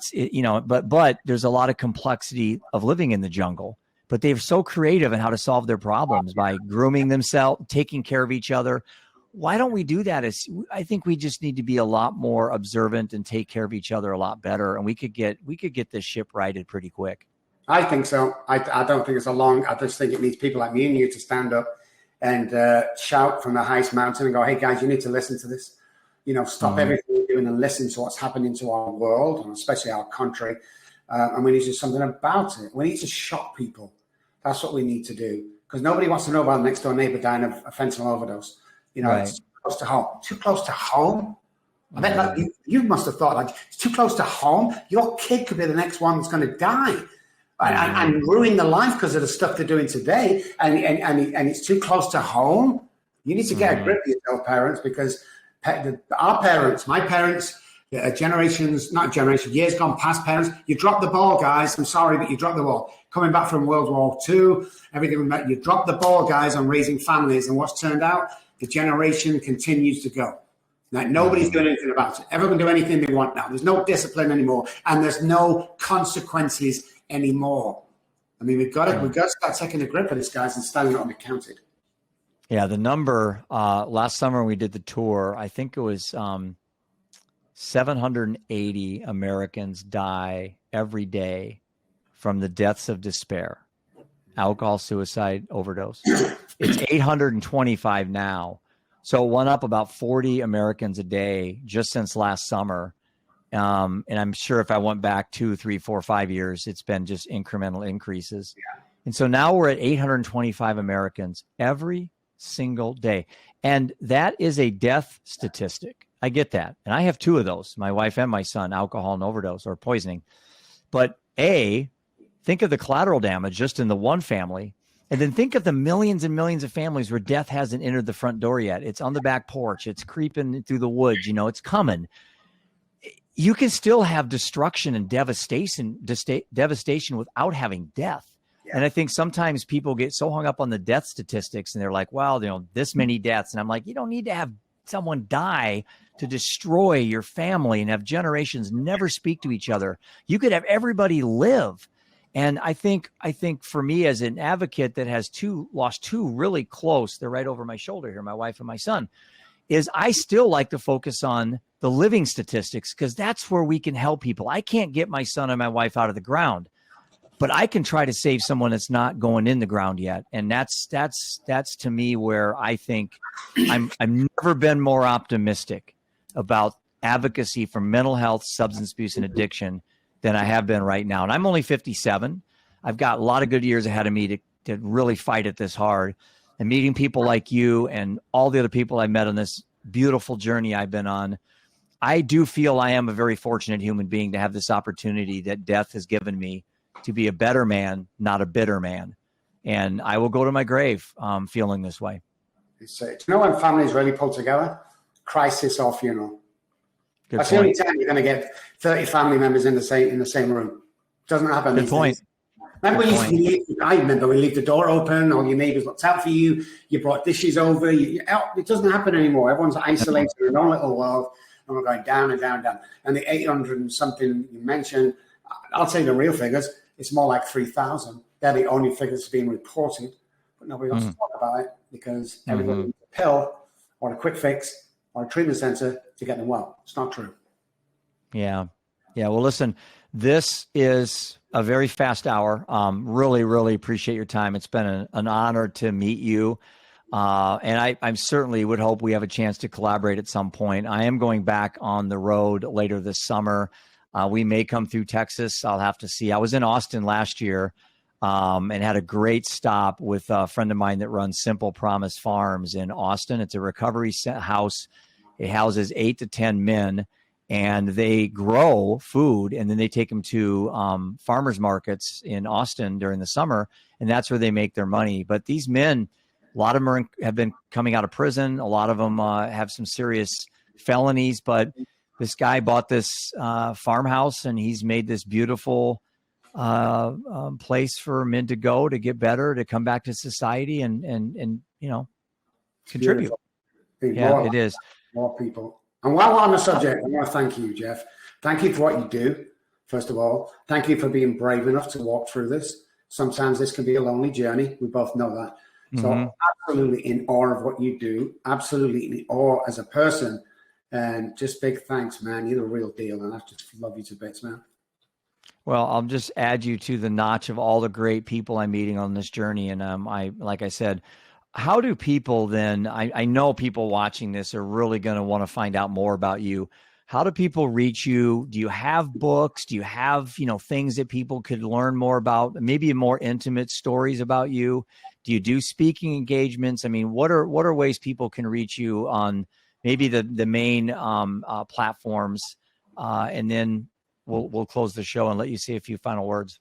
[SPEAKER 1] But there's a lot of complexity of living in the jungle. But they're so creative in how to solve their problems by grooming themselves, taking care of each other. Why don't we do that? I think we just need to be a lot more observant and take care of each other a lot better. And we could get this ship righted pretty quick.
[SPEAKER 2] I think so. I don't think it's I just think it needs people like me and you to stand up and shout from the highest mountain and go, hey guys, you need to listen to this. Stop everything you're doing and listen to what's happening to our world, and especially our country. And we need to do something about it. We need to shock people. That's what we need to do, because nobody wants to know about a next door neighbor dying of a fentanyl overdose. Right. It's too close to home. Too close to home? I bet you must have thought, it's too close to home. Your kid could be the next one that's going to die and ruin their life because of the stuff they're doing today. And it's too close to home. You need to get a grip with yourself, parents, because my parents, Years gone past, parents, you dropped the ball, guys. I'm sorry, but you dropped the ball. Coming back from World War II, everything you dropped the ball, guys, on raising families. And what's turned out? The generation continues to go. Like nobody's doing anything about it. Everyone can do anything they want now. There's no discipline anymore, and there's no consequences anymore. I mean, we've got to start taking a grip of this, guys, and standing up and be counted.
[SPEAKER 1] Yeah, the number last summer when we did the tour, I think it was 780 Americans die every day from the deaths of despair, alcohol, suicide, overdose. It's 825 now. So it went up about 40 Americans a day just since last summer. And I'm sure if I went back 2, 3, 4, 5 years, it's been just incremental increases. Yeah. And so now we're at 825 Americans every single day. And that is a death statistic. I get that. And I have 2 of those, my wife and my son, alcohol and overdose or poisoning. But think of the collateral damage just in the one family. And then think of the millions and millions of families where death hasn't entered the front door yet. It's on the back porch. It's creeping through the woods. It's coming. You can still have destruction and devastation without having death. Yeah. And I think sometimes people get so hung up on the death statistics and they're like, well, this many deaths. And I'm like, you don't need to have someone die to destroy your family and have generations never speak to each other. You could have everybody live. And I think for me as an advocate that has lost 2 really close, they're right over my shoulder here, my wife and my son, is I still like to focus on the living statistics because that's where we can help people. I can't get my son and my wife out of the ground, but I can try to save someone that's not going in the ground yet. And that's to me where I think I've never been more optimistic about advocacy for mental health, substance abuse, and addiction than I have been right now. And I'm only 57. I've got a lot of good years ahead of me to really fight it this hard. And meeting people like you and all the other people I met on this beautiful journey I've been on, I do feel I am a very fortunate human being to have this opportunity that death has given me to be a better man, not a bitter man. And I will go to my grave feeling this way.
[SPEAKER 2] Do you know when families really pull together? Crisis or funeral.
[SPEAKER 1] Good
[SPEAKER 2] That's
[SPEAKER 1] point.
[SPEAKER 2] the only time you're going to get 30 family members in the same room. Doesn't happen.
[SPEAKER 1] Good point.
[SPEAKER 2] Remember, I remember we leave the door open, all your neighbors looked out for you, you brought dishes over. It doesn't happen anymore. Everyone's isolated in their own little world, and we're going down and down and down. And the 800 and something you mentioned, I'll tell you the real figures, it's more like 3,000. They're the only figures being reported, but nobody wants to talk about it because everybody needs a pill or a quick fix or a treatment center to get them well. It's not true.
[SPEAKER 1] Yeah. Well, listen, this is a very fast hour. Really, really appreciate your time. It's been an honor to meet you. And I certainly would hope we have a chance to collaborate at some point. I am going back on the road later this summer. We may come through Texas. I'll have to see. I was in Austin last year and had a great stop with a friend of mine that runs Simple Promise Farms in Austin. It's a recovery house. It houses 8 to 10 men, and they grow food, and then they take them to farmers markets in Austin during the summer, and that's where they make their money. But these men, a lot of them have been coming out of prison. A lot of them have some serious felonies, but this guy bought this farmhouse, and he's made this beautiful place for men to go to get better, to come back to society and contribute. Yeah, it is.
[SPEAKER 2] More people. And while we're on the subject, I want to thank you, Jeff. Thank you for what you do, first of all. Thank you for being brave enough to walk through this. Sometimes this can be a lonely journey. We both know that. So absolutely in awe of what you do. Absolutely in awe as a person. And just big thanks, man. You're the real deal. And I just love you to bits, man.
[SPEAKER 1] Well, I'll just add you to the notch of all the great people I'm meeting on this journey. And like I said, how do people then, I know people watching this are really going to want to find out more about you. How do people reach you? Do you have books? Do you have, things that people could learn more about, maybe more intimate stories about you? Do you do speaking engagements? I mean, what are ways people can reach you on maybe the main platforms? And then we'll close the show and let you say a few final words.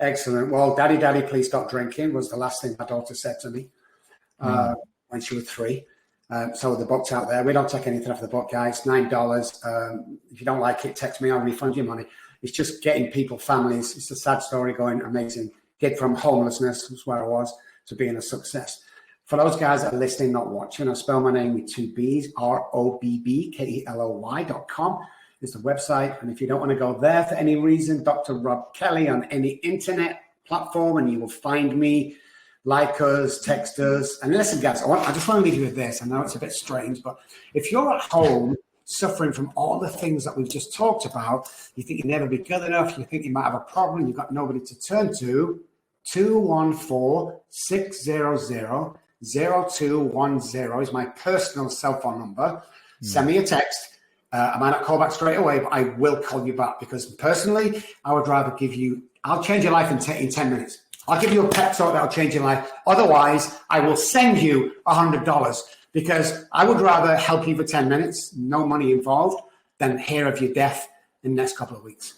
[SPEAKER 2] Excellent. Well, Daddy, please stop drinking was the last thing my daughter said to me when she was 3. So the book's out there. We don't take anything off the book, guys. $9. If you don't like it, text me. I'll refund your money. It's just getting people, families. It's a sad story going amazing. Kid from homelessness, was where I was, to being a success. For those guys that are listening, not watching, I spell my name with 2 B's, ROBBKELOY.com is the website. And if you don't want to go there for any reason, Dr. Robb Kelly on any internet platform, and you will find me. Like us, text us. And listen, guys, I just want to leave you with this. I know it's a bit strange, but if you're at home suffering from all the things that we've just talked about, you think you'll never be good enough, you think you might have a problem, you've got nobody to turn to, 214-600-0210 is my personal cell phone number. Send me a text. I might not call back straight away, but I will call you back because personally, I would rather I'll change your life in 10 minutes. I'll give you a pep talk that'll change your life. Otherwise, I will send you $100 because I would rather help you for 10 minutes, no money involved, than hear of your death in the next couple of weeks.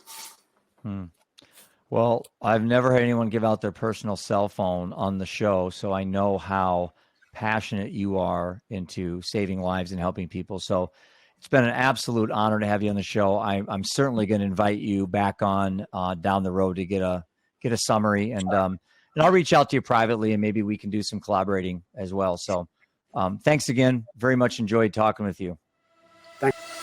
[SPEAKER 1] Well, I've never had anyone give out their personal cell phone on the show, so I know how passionate you are into saving lives and helping people. So it's been an absolute honor to have you on the show. I'm certainly going to invite you back on down the road to get a summary, and I'll reach out to you privately, and maybe we can do some collaborating as well. So thanks again. Very much enjoyed talking with you.
[SPEAKER 2] Thanks.